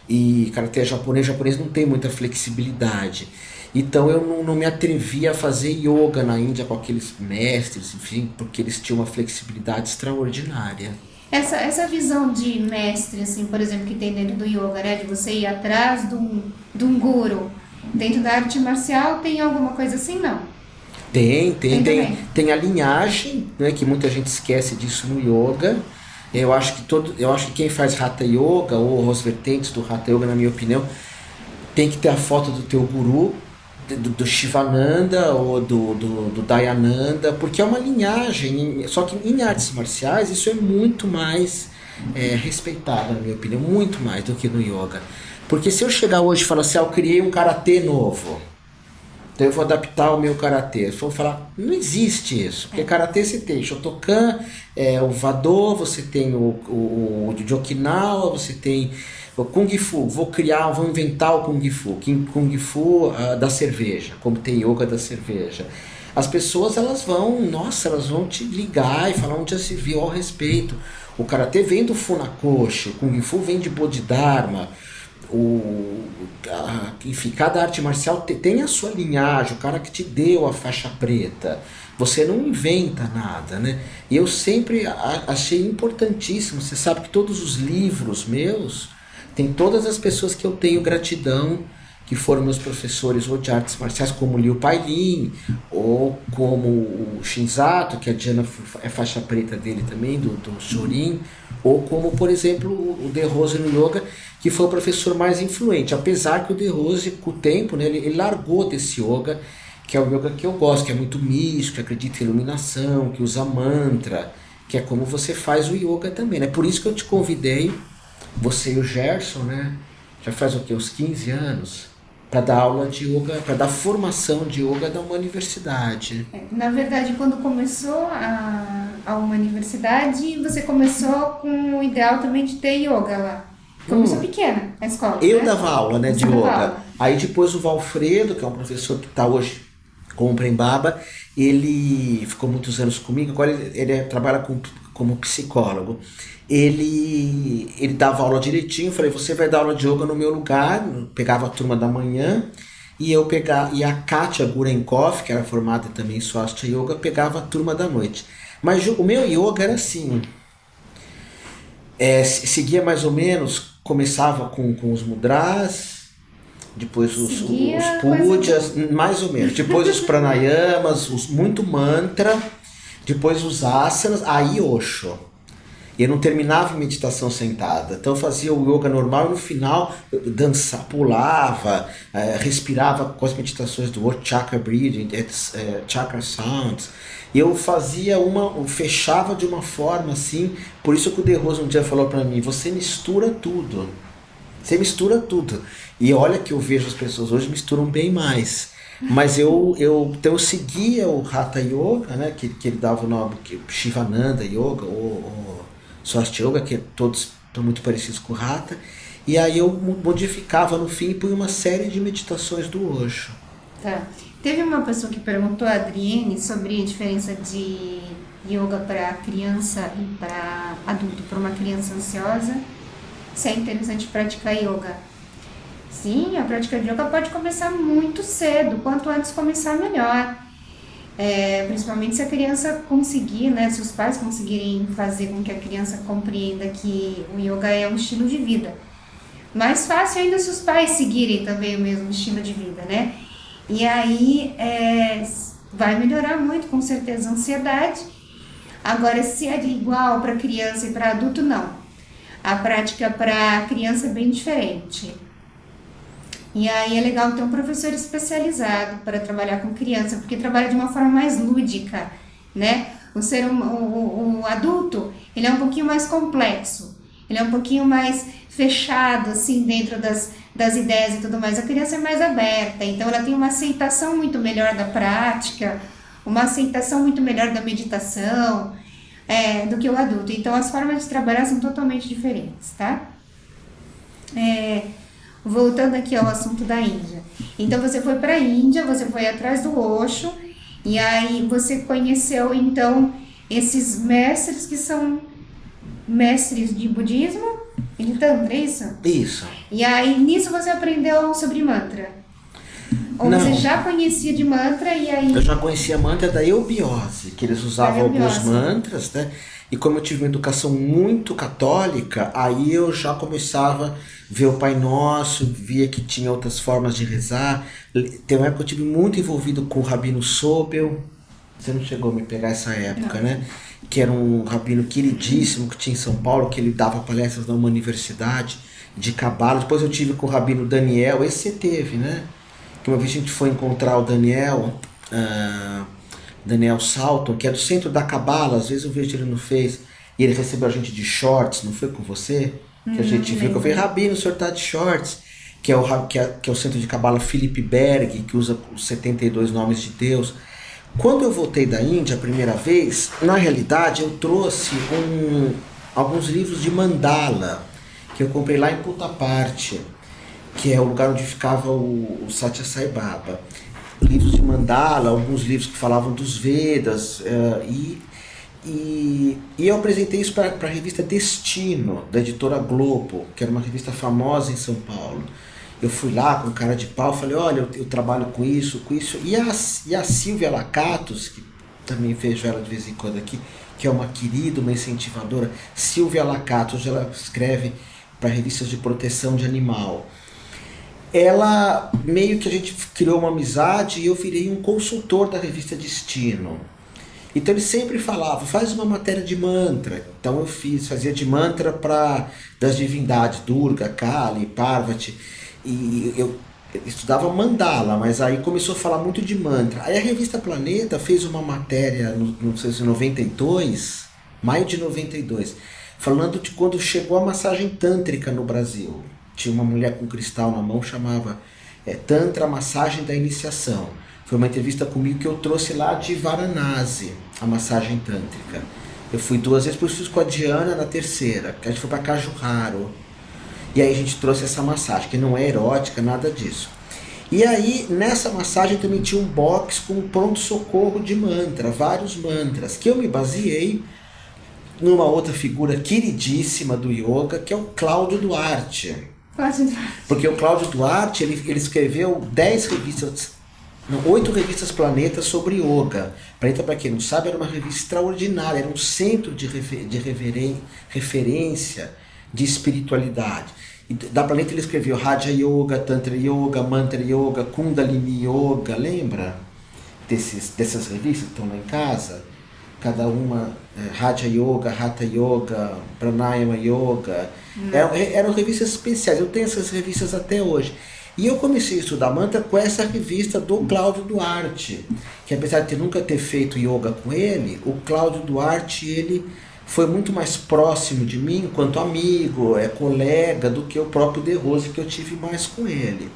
E karatê japonês não tem muita flexibilidade. Então, eu não me atrevia a fazer yoga na Índia com aqueles mestres, enfim, porque eles tinham uma flexibilidade extraordinária. Essa visão de mestre, assim, por exemplo, que tem dentro do yoga, né? De você ir atrás de um guru. Dentro da arte marcial tem alguma coisa assim, não? Tem a linhagem, né? Que muita gente esquece disso no yoga. Eu acho que quem faz Hatha Yoga, ou as vertentes do Hatha Yoga, na minha opinião, tem que ter a foto do teu guru, do Shivananda ou do Dayananda, porque é uma linhagem, só que em artes marciais isso é muito mais respeitado, na minha opinião, muito mais do que no yoga. Porque se eu chegar hoje e falar assim, eu criei um karatê novo, então eu vou adaptar o meu karatê, eu vou falar, não existe isso, porque karatê você tem Shotokan, o Vado, você tem o de Okinawa, você tem o Kung Fu, vou inventar o Kung Fu, Kung Fu da cerveja, como tem yoga da cerveja. As pessoas elas vão te ligar e falar onde já se viu ao respeito. O karatê vem do Funakoshi, o Kung Fu vem de Bodhidharma, enfim, cada arte marcial tem a sua linhagem, o cara que te deu a faixa preta. Você não inventa nada, né? E eu sempre achei importantíssimo, você sabe que todos os livros meus, tem todas as pessoas que eu tenho gratidão, que foram meus professores ou de artes marciais, como o Liu Pailin, ou como o Shinzato, que a Diana é faixa preta dele também, do Shorin, ou como, por exemplo, o De Rose no Yoga, que foi o professor mais influente, apesar que o De Rose, com o tempo, né, ele largou desse yoga, que é o yoga que eu gosto, que é muito místico, que acredita em iluminação, que usa mantra, que é como você faz o yoga também, né? Por isso que eu te convidei, você e o Gerson, né? Já faz o quê? Uns 15 anos? Para dar aula de yoga, para dar formação de yoga numa universidade. Na verdade, quando começou a uma universidade, você começou com o ideal também de ter yoga lá. Começou pequena, a escola. Eu dava aula, né, de yoga. Aí depois o Valfredo, que é um professor que está hoje com o Prembaba, ele ficou muitos anos comigo, agora ele trabalha como psicólogo. Ele dava aula direitinho, eu falei, você vai dar aula de yoga no meu lugar, eu pegava a turma da manhã, e a Katia Gurenkov, que era formada também em Swastika Yoga, pegava a turma da noite. Mas o meu yoga era assim, seguia mais ou menos, começava com os mudras, depois os pujas, mais ou menos, depois os pranayamas, muito mantra, depois os asanas, aí Osho. E eu não terminava a meditação sentada. Então eu fazia o yoga normal e no final dançava, pulava, respirava com as meditações do World Chakra Breathing, Chakra Sounds. E eu fazia fechava de uma forma assim, por isso que o De Rose um dia falou para mim, você mistura tudo. Você mistura tudo. E olha que eu vejo as pessoas hoje misturam bem mais. Mas então eu seguia o Hatha Yoga, né, que ele dava o nome Shivananda Yoga, ou Swastika Yoga, que todos estão muito parecidos com o Hatha, e aí eu modificava no fim e punha uma série de meditações do Osho. Tá. Teve uma pessoa que perguntou, a Adriene, sobre a diferença de yoga para criança e para adulto, para uma criança ansiosa, se é interessante praticar yoga. Sim, a prática de yoga pode começar muito cedo, quanto antes começar melhor. Principalmente se a criança conseguir, né, se os pais conseguirem fazer com que a criança compreenda que o yoga é um estilo de vida. Mais fácil ainda se os pais seguirem também o mesmo estilo de vida, né? E aí vai melhorar muito, com certeza, a ansiedade. Agora, se é igual para criança e para adulto, não. A prática para criança é bem diferente. E aí é legal ter um professor especializado para trabalhar com criança, porque trabalha de uma forma mais lúdica, né? O adulto, ele é um pouquinho mais complexo, ele é um pouquinho mais fechado, assim, dentro das ideias e tudo mais. A criança é mais aberta, então ela tem uma aceitação muito melhor da prática, uma aceitação muito melhor da meditação, do que o adulto. Então as formas de trabalhar são totalmente diferentes, tá? Voltando aqui ao assunto da Índia. Então você foi para a Índia, você foi atrás do Osho, e aí você conheceu então esses mestres que são mestres de budismo e de tantra, é isso? Isso. E aí nisso você aprendeu sobre mantra? Ou Não. você já conhecia de mantra e aí... Eu já conhecia mantra da eubiose, que eles usavam alguns mantras, né? E como eu tive uma educação muito católica, aí eu já começava a ver o Pai Nosso, via que tinha outras formas de rezar. Tem uma época que eu tive muito envolvido com o Rabino Sobel. Você não chegou a me pegar essa época, né? Que era um rabino queridíssimo que tinha em São Paulo, que ele dava palestras numa universidade de Cabala. Depois eu tive com o Rabino Daniel, esse você teve, né? que uma vez a gente foi encontrar o Daniel, Daniel Salton, que é do Centro da Cabala, às vezes eu vejo ele no Face, e ele recebeu a gente de shorts, não foi com você? Que a gente viu, que eu falei, Rabino, o senhor tá de shorts, que é o Centro de Cabala Philip Berg, que usa os 72 nomes de Deus. Quando eu voltei da Índia a primeira vez, na realidade eu trouxe alguns livros de mandala, que eu comprei lá em Puttaparthi, que é o lugar onde ficava o Satya Sai Baba. Livros de mandala, alguns livros que falavam dos Vedas, e eu apresentei isso para a revista Destino, da editora Globo, que era uma revista famosa em São Paulo. Eu fui lá com cara de pau, falei, olha, eu trabalho com isso. E a Silvia Lacatos, que também vejo ela de vez em quando aqui, que é uma querida, uma incentivadora, Silvia Lacatos, ela escreve para revistas de proteção de animal. Ela, meio que a gente criou uma amizade e eu virei um consultor da revista Destino. Então ele sempre falava, faz uma matéria de mantra. Então eu fazia de mantra das divindades, Durga, Kali, Parvati. E eu estudava mandala, mas aí começou a falar muito de mantra. Aí a revista Planeta fez uma matéria, não sei se em 92, maio de 92, falando de quando chegou a massagem tântrica no Brasil. Tinha uma mulher com cristal na mão, chamava Tantra Massagem da Iniciação. Foi uma entrevista comigo que eu trouxe lá de Varanasi, a massagem tântrica. Eu fui 2 vezes, depois fui com a Diana na terceira, que a gente foi para Kajuharo. E aí a gente trouxe essa massagem, que não é erótica, nada disso. E aí, nessa massagem também tinha um box com pronto-socorro de mantra, vários mantras, que eu me baseei numa outra figura queridíssima do yoga, que é o Cláudio Duarte. Porque o Cláudio Duarte, ele escreveu 8 revistas Planeta sobre yoga. Planeta, para quem não sabe, era uma revista extraordinária, era um centro de referência de espiritualidade. E da Planeta ele escreveu Raja Yoga, Tantra Yoga, Mantra Yoga, Kundalini Yoga, lembra? Dessas revistas que estão lá em casa? Cada uma, Raja Yoga, Hatha Yoga, Pranayama Yoga. Eram revistas especiais, eu tenho essas revistas até hoje. E eu comecei a estudar mantra com essa revista do Cláudio Duarte, que apesar de nunca ter feito yoga com ele, o Cláudio Duarte, ele foi muito mais próximo de mim enquanto amigo, colega, do que o próprio De Rose, que eu tive mais com ele.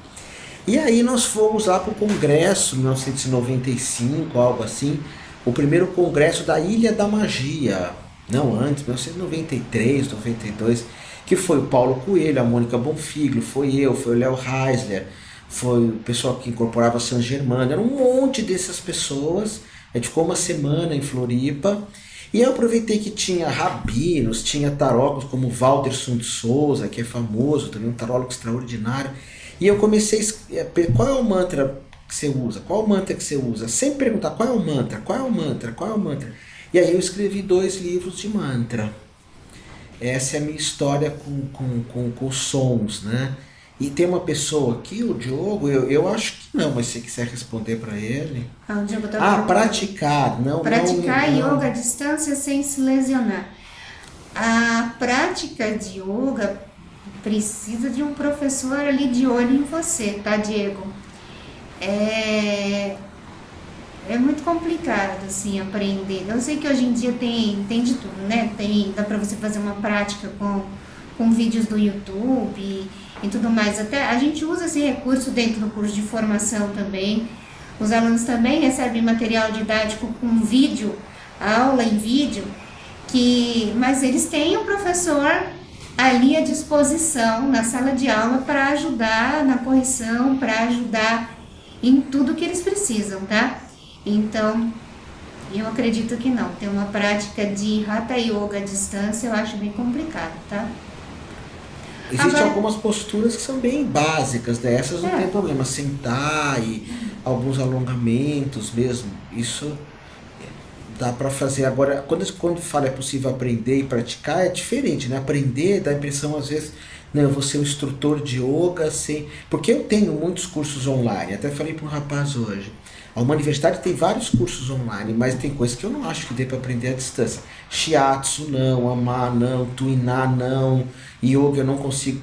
E aí nós fomos lá para o congresso, em 1995, algo assim, o primeiro congresso da Ilha da Magia, não antes, 1993, 92, que foi o Paulo Coelho, a Mônica Bonfiglio, foi eu, foi o Léo Reisler, foi o pessoal que incorporava San Germano, era um monte dessas pessoas. A gente ficou uma semana em Floripa. E eu aproveitei que tinha rabinos, tinha tarólogos como Walterson de Souza, que é famoso, também um tarólogo extraordinário. E eu comecei a qual é o mantra que você usa? Qual é o mantra que você usa? Sempre perguntar qual é o mantra, qual é o mantra, qual é o mantra. E aí eu escrevi 2 livros de mantra. Essa é a minha história com os sons, né? E tem uma pessoa aqui, o Diogo, eu acho que não, mas se você quiser responder para ele. O Diogo tá praticar, não. Praticar yoga à distância sem se lesionar. A prática de yoga precisa de um professor ali de olho em você, tá, Diego? É muito complicado, assim, aprender. Eu sei que hoje em dia tem de tudo, né? Dá para você fazer uma prática com vídeos do YouTube e tudo mais. Até a gente usa esse recurso dentro do curso de formação também. Os alunos também recebem material didático com vídeo, aula em vídeo, mas eles têm um professor ali à disposição na sala de aula para ajudar na correção, para ajudar em tudo que eles precisam, tá? Então, eu acredito que não. Ter uma prática de Hatha Yoga à distância eu acho bem complicado, tá? Existem algumas posturas que são bem básicas, né? Essas não tem problema. Sentar e alguns alongamentos mesmo. Isso dá para fazer. Agora, quando fala é possível aprender e praticar, é diferente, né? Aprender dá a impressão, às vezes, não, eu vou ser um instrutor de yoga, porque eu tenho muitos cursos online. Até falei para um rapaz hoje. Uma universidade tem vários cursos online, mas tem coisas que eu não acho que dê para aprender à distância. Shiatsu não, Ama não, Tuiná não, Yoga eu não consigo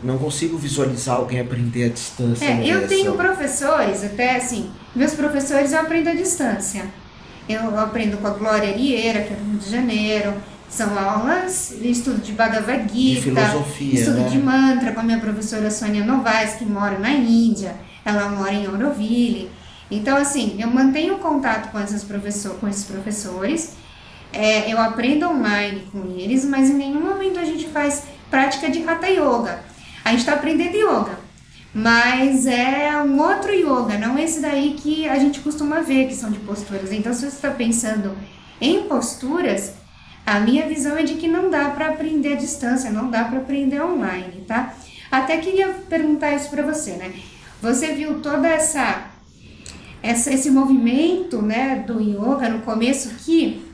não consigo visualizar alguém aprender à distância. Eu tenho professores, até assim, meus professores eu aprendo à distância. Eu aprendo com a Glória Arieira, que é do Rio de Janeiro. São aulas de estudo de Bhagavad Gita, de filosofia, estudo né? de mantra com a minha professora Sônia Novaes, que mora na Índia. Ela mora em Auroville. Então, assim, eu mantenho contato com esses professores. Eu aprendo online com eles, mas em nenhum momento a gente faz prática de Hatha Yoga. A gente está aprendendo yoga, mas é um outro yoga, não esse daí que a gente costuma ver, que são de posturas. Então, se você está pensando em posturas, a minha visão é de que não dá para aprender à distância, não dá para aprender online, tá? Até queria perguntar isso para você, né? Você viu toda esse movimento, né, do yoga no começo, que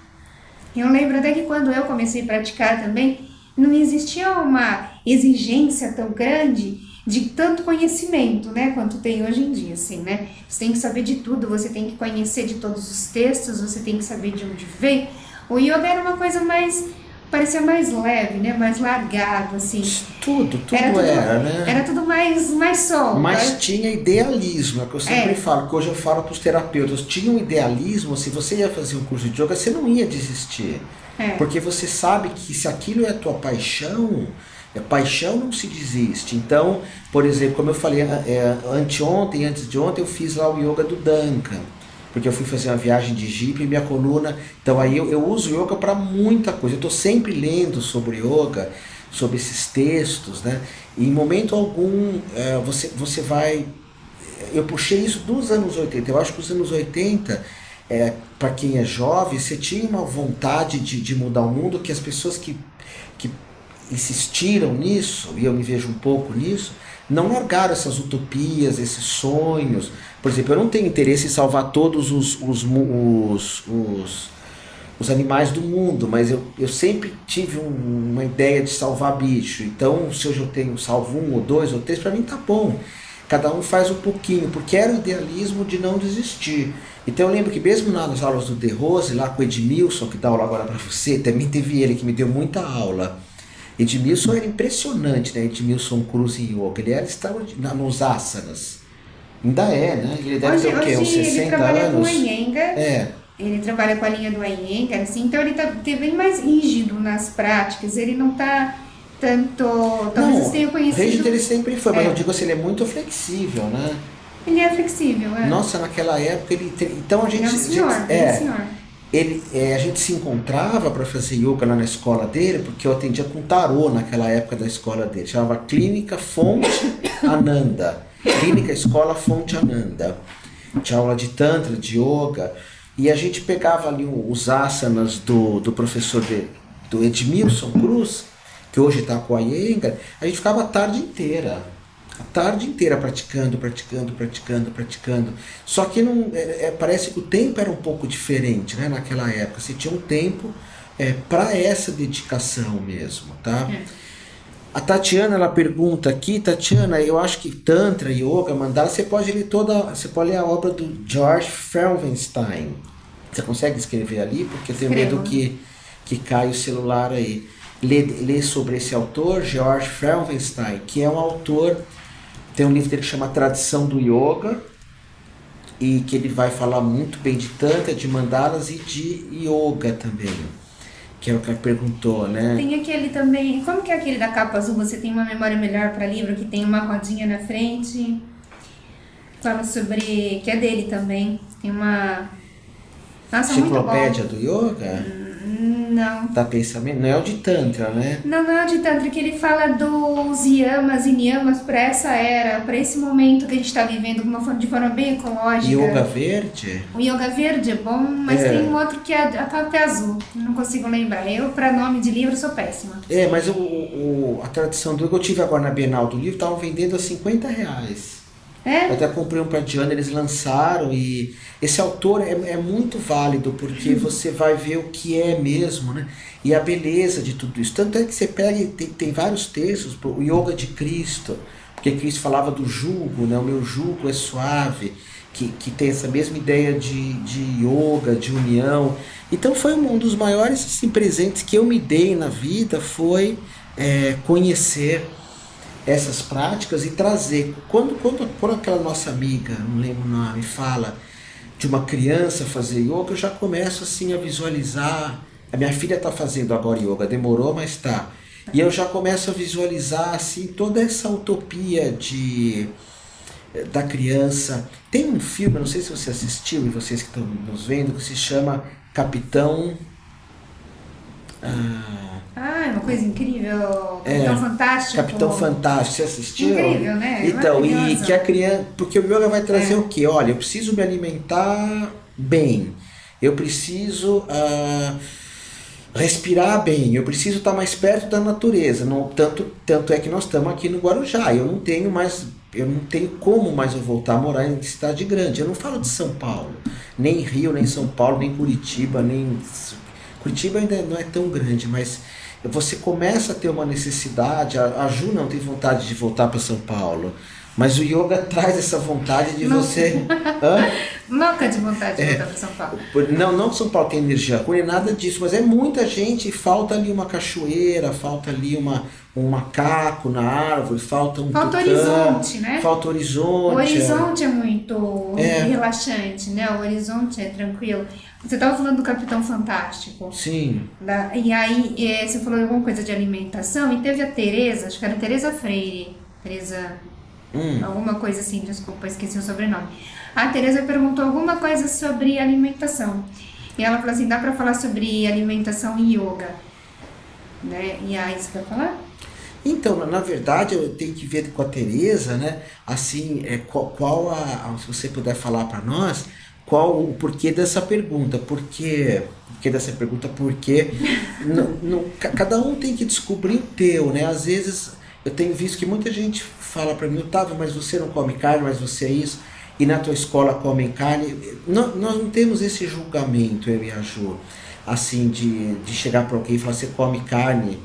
eu lembro até que quando eu comecei a praticar também, não existia uma exigência tão grande de tanto conhecimento, né, quanto tem hoje em dia, assim, né? Você tem que saber de tudo, você tem que conhecer de todos os textos, você tem que saber de onde veio. O yoga era uma coisa parecia mais leve, né, mais largado, assim. Tudo era, né? Era tudo mais solto. Mas tinha idealismo, é o que eu sempre falo, que hoje eu falo para os terapeutas, tinha um idealismo, se você ia fazer um curso de yoga, você não ia desistir. Porque você sabe que se aquilo é a tua paixão, paixão não se desiste. Então, por exemplo, como eu falei, antes de ontem eu fiz lá o yoga do Duncan, porque eu fui fazer uma viagem de Jeep e minha coluna, então aí eu uso yoga para muita coisa, eu estou sempre lendo sobre yoga, sobre esses textos, né? E em momento algum você vai... Eu puxei isso dos anos 80, eu acho que os anos 80... para quem é jovem, você tinha uma vontade de mudar o mundo, que as pessoas que insistiram nisso, e eu me vejo um pouco nisso, não largaram essas utopias, esses sonhos. Por exemplo, eu não tenho interesse em salvar todos os animais do mundo, mas eu sempre tive uma ideia de salvar bicho. Então, se hoje eu salvo 1 ou 2 ou 3, para mim tá bom. Cada um faz um pouquinho, porque era o idealismo de não desistir. Então eu lembro que mesmo nas aulas do De Rose, lá com o Edmilson, que dá aula agora para você, também teve ele que me deu muita aula. Edmilson era impressionante, né? Edmilson Cruz em yoga, ele era extraordinário nos asanas. Ainda é, né? Ele deve ter o quê? Uns 60 ele trabalha anos? Com Iyengar, ele trabalha com a linha do Iyengar, assim, então ele tá bem mais rígido nas práticas, ele não tá... Talvez vocês tenham conhecido. Rígido ele sempre foi, mas eu digo assim, ele é muito flexível, né? Ele é flexível, Nossa, naquela época ele... Então a gente... Ele é um senhor, a gente se encontrava para fazer yoga lá na escola dele, porque eu atendia com tarô naquela época da escola dele. Chamava Clínica Fonte Ananda. Clínica Escola Fonte Ananda. Tinha aula de tantra, de yoga. E a gente pegava ali os asanas do professor do Edmilson Cruz, que hoje está com a Iyengar, a gente ficava a tarde inteira praticando. Só que não, parece que o tempo era um pouco diferente, né, naquela época. Você tinha um tempo para essa dedicação mesmo, tá? A Tatiana, ela pergunta aqui, Tatiana, eu acho que Tantra, Yoga, Mandala, você pode ler a obra do George Felsenstein. Você consegue escrever ali? Porque eu tenho medo que cai o celular aí. Ler sobre esse autor, George Felsenstein, que é um autor, tem um livro dele que chama Tradição do Yoga, e que ele vai falar muito bem de Tantra, de Mandalas e de Yoga também, que é o que ela perguntou, né? Tem aquele também, como que é aquele da capa azul, você tem uma memória melhor para livro, que tem uma rodinha na frente, fala sobre, que é dele também, tem uma... Nossa, Enciclopédia do Yoga? Não. Tá pensamento? Não é o de Tantra, né? Não é o de Tantra, que ele fala dos yamas e niyamas para essa era, para esse momento que a gente está vivendo de forma bem ecológica. Yoga verde? O yoga verde é bom, mas tem um outro que a capa é azul, não consigo lembrar. Eu, para nome de livro, sou péssima. Mas a tradição do yoga, eu tive agora na Bienal do Livro, estavam vendendo a R$50. Eu até comprei um para a Diana, eles lançaram, e esse autor é muito válido, porque você vai ver o que é mesmo, né? E a beleza de tudo isso. Tanto é que você pega e tem vários textos, o Yoga de Cristo, porque Cristo falava do jugo, né? O meu jugo é suave, que tem essa mesma ideia de yoga, de união. Então foi um dos maiores assim, presentes que eu me dei na vida, foi conhecer essas práticas e trazer. Quando aquela nossa amiga, não lembro o nome, fala de uma criança fazer yoga, eu já começo assim a visualizar. A minha filha está fazendo agora yoga, demorou, mas está. E eu já começo a visualizar assim toda essa utopia da criança. Tem um filme, não sei se você assistiu e vocês que estão nos vendo, que se chama Capitão... é uma coisa incrível. Capitão Fantástico. Capitão Fantástico, você assistiu? Incrível, né? Então, e que a criança... Porque o yoga vai trazer o quê? Olha, eu preciso me alimentar bem. Eu preciso respirar bem. Eu preciso estar mais perto da natureza. Não, tanto é que nós estamos aqui no Guarujá. Eu não tenho como mais eu voltar a morar em cidade grande. Eu não falo de São Paulo. Nem Rio, nem São Paulo, nem Curitiba, nem... Curitiba ainda não é tão grande, mas você começa a ter uma necessidade. A Ju não tem vontade de voltar para São Paulo, mas o yoga traz essa vontade de você... Louca de vontade de voltar para São Paulo. Não que São Paulo tem energia ruim, nada disso, mas é muita gente, falta ali uma cachoeira, falta ali um macaco na árvore, falta tucano, horizonte, né? Falta horizonte. O horizonte é muito relaxante, né? O horizonte é tranquilo. Você estava falando do Capitão Fantástico. Sim. E aí você falou alguma coisa de alimentação e teve a Tereza, acho que era Tereza Freire. Tereza... alguma coisa assim, desculpa, esqueci o sobrenome. A Tereza perguntou alguma coisa sobre alimentação. E ela falou assim, dá pra falar sobre alimentação e yoga? Né? E aí, você vai falar? Então, na verdade, eu tenho que ver com a Tereza, né? Assim, se você puder falar para nós, qual o porquê dessa pergunta? Porque cada um tem que descobrir o teu, né? Às vezes eu tenho visto que muita gente fala para mim, Otávio, mas você não come carne, mas você é isso, e na tua escola comem carne. Nós não temos esse julgamento, eu e a Ju, assim, de chegar para alguém e falar, você come carne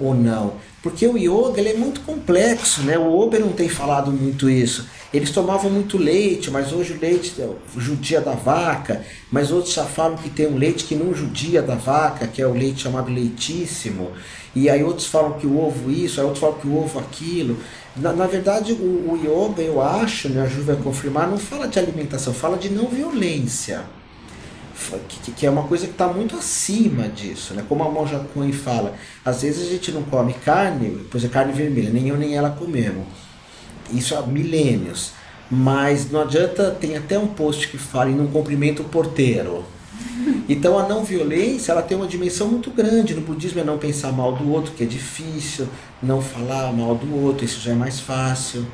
ou não. Porque o yoga ele é muito complexo, né? O Ober não tem falado muito isso. Eles tomavam muito leite, mas hoje o leite judia da vaca, mas outros já falam que tem um leite que não judia da vaca, que é o leite chamado leitíssimo, e aí outros falam que o ovo isso, aí outros falam que o ovo aquilo. Na verdade, o yoga, eu acho, né, a Ju vai confirmar, não fala de alimentação, fala de não violência, que é uma coisa que está muito acima disso, né? Como a Monja Coen fala, às vezes a gente não come carne, pois é carne vermelha, nem eu nem ela comemos, isso há milênios, mas não adianta, tem até um post que fala em não cumprimenta o porteiro. Então a não violência, ela tem uma dimensão muito grande. No budismo é não pensar mal do outro, que é difícil, não falar mal do outro, isso já é mais fácil.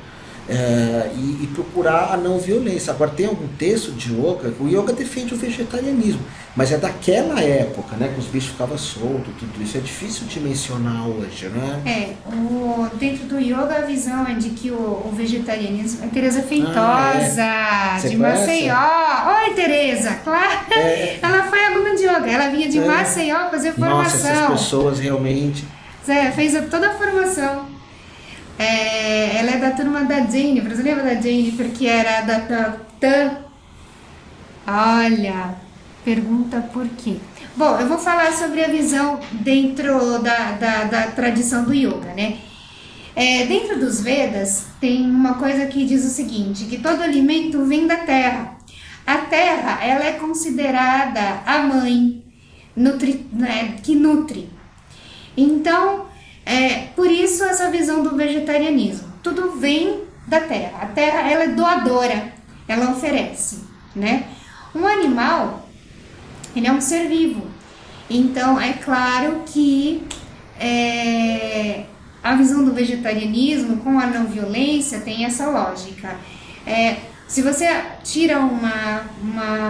E procurar a não violência. Agora tem algum texto de yoga, o yoga defende o vegetarianismo, mas é daquela época, né, que os bichos ficavam soltos, tudo isso é difícil de mencionar hoje, né? Dentro do yoga a visão é de que o vegetarianismo é Tereza Feitosa, de Maceió. Oi, Tereza, claro, ela foi aluna de yoga, ela vinha de Maceió fazer formação. Nossa, essas pessoas realmente... fez toda a formação. Ela é da turma da Jane, você lembra da Jane? Porque era da Tan. Olha, pergunta por quê. Bom, eu vou falar sobre a visão dentro da tradição do yoga, né? Dentro dos Vedas tem uma coisa que diz o seguinte, que todo alimento vem da terra. A terra, ela é considerada a mãe que nutre. Então... por isso essa visão do vegetarianismo. Tudo vem da terra. A terra, ela é doadora, ela oferece, né? Um animal, ele é um ser vivo. Então, é claro que a visão do vegetarianismo com a não violência tem essa lógica. Se você tira uma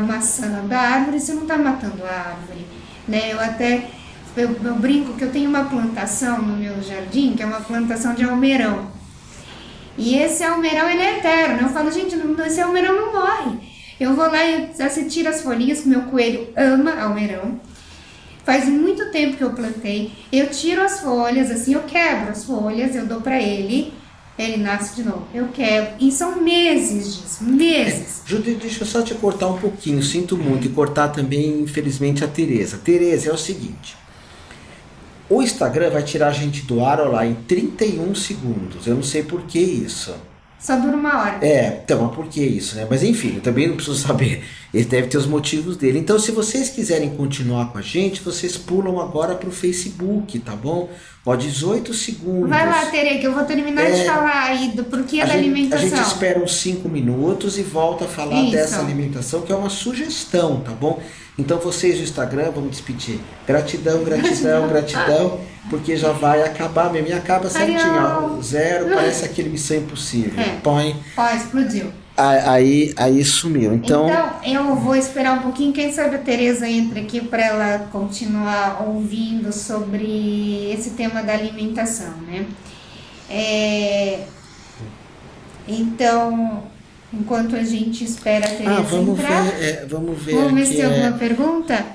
maçã da árvore, você não está matando a árvore, né? Eu brinco que eu tenho uma plantação no meu jardim, que é uma plantação de almeirão. E esse almeirão, ele é eterno. Eu falo, gente, esse almeirão não morre. Eu vou lá e você tira as folhinhas, que meu coelho ama almeirão. Faz muito tempo que eu plantei. Eu tiro as folhas, assim, eu quebro as folhas, eu dou pra ele. Ele nasce de novo. Eu quebro. E são meses disso, meses. Judith, deixa eu só te cortar um pouquinho, sinto muito. E cortar também, infelizmente, a Tereza. Tereza, é o seguinte... O Instagram vai tirar a gente do ar, ó lá, em 31 segundos. Eu não sei por que isso. Só dura uma hora. Então, mas por que isso, né? Mas enfim, eu também não preciso saber. Ele deve ter os motivos dele. Então, se vocês quiserem continuar com a gente, vocês pulam agora pro Facebook, tá bom? Ó, 18 segundos. Vai lá, Tere, que eu vou terminar de falar aí do porquê da alimentação. A gente espera uns 5 minutos e volta a falar dessa alimentação, que é uma sugestão, tá bom? Então, vocês do Instagram, vamos despedir. Gratidão, gratidão, gratidão, porque já vai acabar mesmo. E acaba certinho, ó, 0, parece aquele Missão Impossível. Põe. Ó, explodiu. Aí sumiu. Então, eu vou esperar um pouquinho. Quem sabe a Tereza entra aqui para ela continuar ouvindo sobre esse tema da alimentação, né? Então, enquanto a gente espera a Tereza entrar, vamos ver se tem alguma pergunta.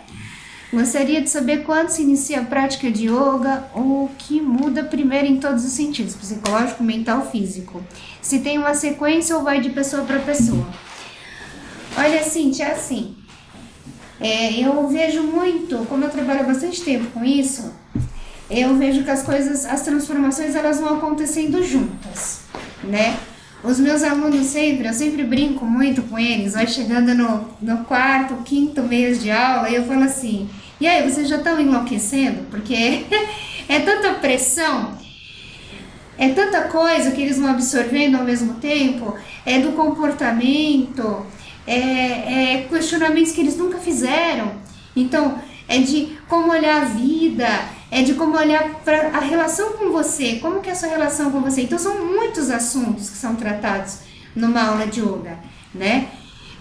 Gostaria de saber quando se inicia a prática de yoga, o que muda primeiro em todos os sentidos, psicológico, mental, físico. Se tem uma sequência ou vai de pessoa para pessoa. Olha, Cíntia, é assim, eu vejo muito, como eu trabalho há bastante tempo com isso, eu vejo que as transformações, elas vão acontecendo juntas, né? Os meus alunos eu sempre brinco muito com eles, vai chegando no quarto, quinto mês de aula, e eu falo assim, e aí, vocês já estão enlouquecendo? Porque é tanta pressão, é tanta coisa que eles vão absorvendo ao mesmo tempo, é do comportamento, é questionamentos que eles nunca fizeram. Então, é de como olhar a vida, é de como olhar para a relação com você, como que é a sua relação com você. Então, são muitos assuntos que são tratados numa aula de yoga, né?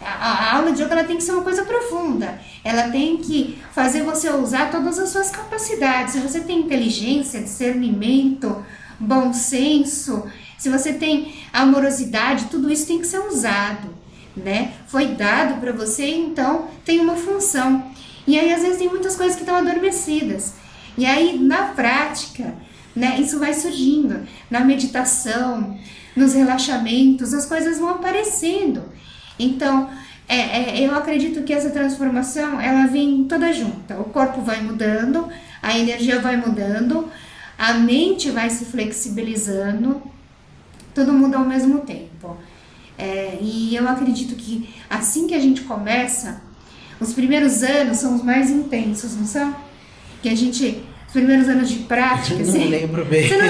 A aula de yoga, ela tem que ser uma coisa profunda, ela tem que fazer você usar todas as suas capacidades. Se você tem inteligência, discernimento, bom senso, se você tem amorosidade, tudo isso tem que ser usado, né? Foi dado para você, então tem uma função. E aí, às vezes, tem muitas coisas que estão adormecidas. E aí, na prática, né, isso vai surgindo. Na meditação, nos relaxamentos, as coisas vão aparecendo. Então, eu acredito que essa transformação, ela vem toda junta. O corpo vai mudando, a energia vai mudando, a mente vai se flexibilizando, tudo muda ao mesmo tempo. E eu acredito que assim que a gente começa, os primeiros anos são os mais intensos, não são? Os primeiros anos de prática, não lembro bem. Você não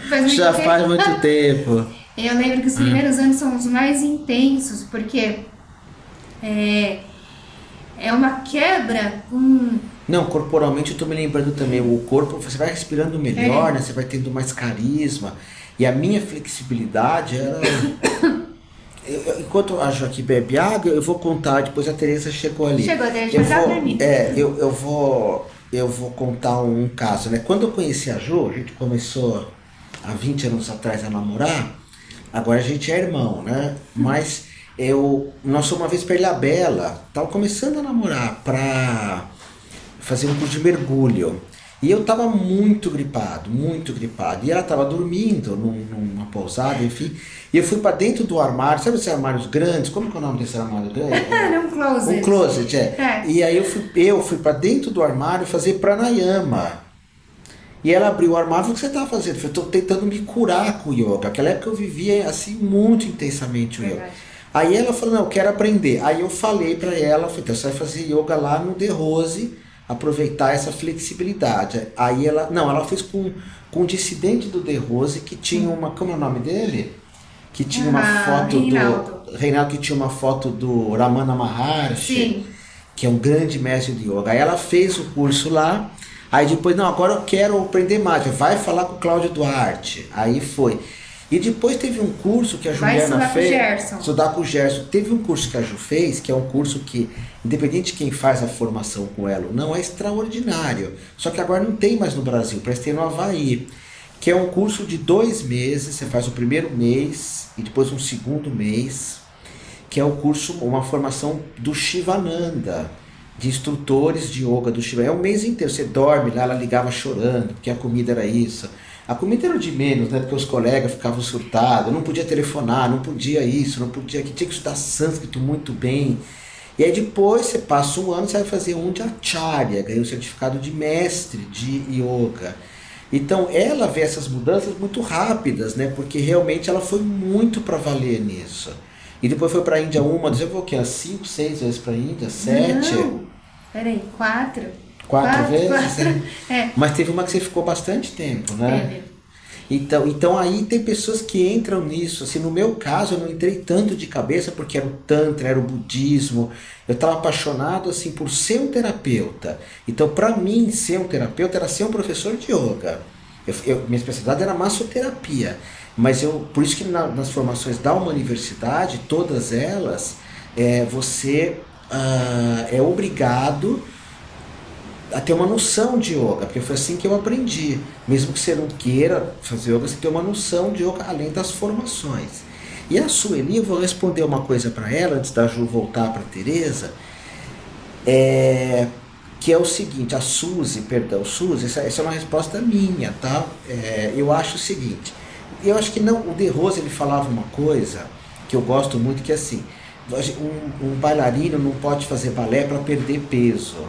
lembra? Já faz muito tempo. Eu lembro que os primeiros anos são os mais intensos, porque é uma quebra com... Não, corporalmente eu tô me lembrando também, o corpo, você vai respirando melhor, né? Você vai tendo mais carisma, e a minha flexibilidade, enquanto a Joaquim bebe água, eu vou contar, depois a Tereza chegou ali. Chegou, a Tereza já pra mim. Eu vou contar um caso, né? Quando eu conheci a Jo, a gente começou há 20 anos atrás a namorar, agora a gente é irmão, né? Mas nós fomos uma vez para Ilha Bela, tava começando a namorar para fazer um curso de mergulho. E eu tava muito gripado. E ela tava dormindo numa pousada, enfim. E eu fui para dentro do armário, sabe esses armários grandes? Como que é o nome desse armário grande? Era um closet. Um closet, E aí eu fui para dentro do armário fazer pranayama. E ela abriu o armário e falou: o que você estava fazendo? Eu falei: estou tentando me curar com o yoga. Naquela época eu vivia assim muito intensamente o yoga. Aí ela falou: não, eu quero aprender. Aí eu falei para ela, então você vai fazer yoga lá no The Rose, aproveitar essa flexibilidade. Aí ela fez com um dissidente do The Rose que tinha uma, como é o nome dele? Que tinha uma foto do Reinaldo, que tinha uma foto do Ramana Maharshi, que é um grande mestre de yoga. Aí ela fez o curso lá. Aí depois, não, agora eu quero aprender mais. Vai falar com o Cláudio Duarte. Aí foi. E depois teve um curso que a Juliana fez. Estudar com o Gerson. Teve um curso que a Ju fez, que é um curso que, independente de quem faz a formação com ela ou não, é extraordinário. Só que agora não tem mais no Brasil, parece ter no Havaí. Que é um curso de 2 meses, você faz o primeiro mês e depois um segundo mês, que é o curso, uma formação do Shivananda, de instrutores de yoga do Shivananda. É um mês inteiro, você dorme lá, ela ligava chorando, porque a comida era isso. A comida era o de menos, né? Porque os colegas ficavam surtados, não podia telefonar, não podia isso, não podia aquilo, tinha que estudar sânscrito muito bem. E aí depois você passa um ano, você vai fazer um de Acharya, ganha o certificado de mestre de yoga. Então ela vê essas mudanças muito rápidas, né? Porque realmente ela foi muito para valer nisso. E depois foi para a Índia já vou o quê? 5, 6 vezes para a Índia? 7? Não, peraí, 4. 4 vezes? 4. É. Mas teve uma que você ficou bastante tempo, né? Teve. Então aí tem pessoas que entram nisso. Assim, no meu caso, eu não entrei tanto de cabeça porque era o Tantra, era o budismo. Eu estava apaixonado assim por ser um terapeuta. Então, para mim, ser um terapeuta era ser um professor de yoga. Minha especialidade era massoterapia. Mas por isso que nas formações da uma universidade, todas elas, você é obrigado a ter uma noção de yoga, porque foi assim que eu aprendi. Mesmo que você não queira fazer yoga, você tem uma noção de yoga além das formações. E a Sueli, eu vou responder uma coisa para ela, antes da Ju voltar para a Tereza, que é o seguinte, a Suzy, essa é uma resposta minha, tá? Eu acho o seguinte, eu acho que não, o De Rose ele falava uma coisa que eu gosto muito, que é assim, um bailarino não pode fazer balé para perder peso.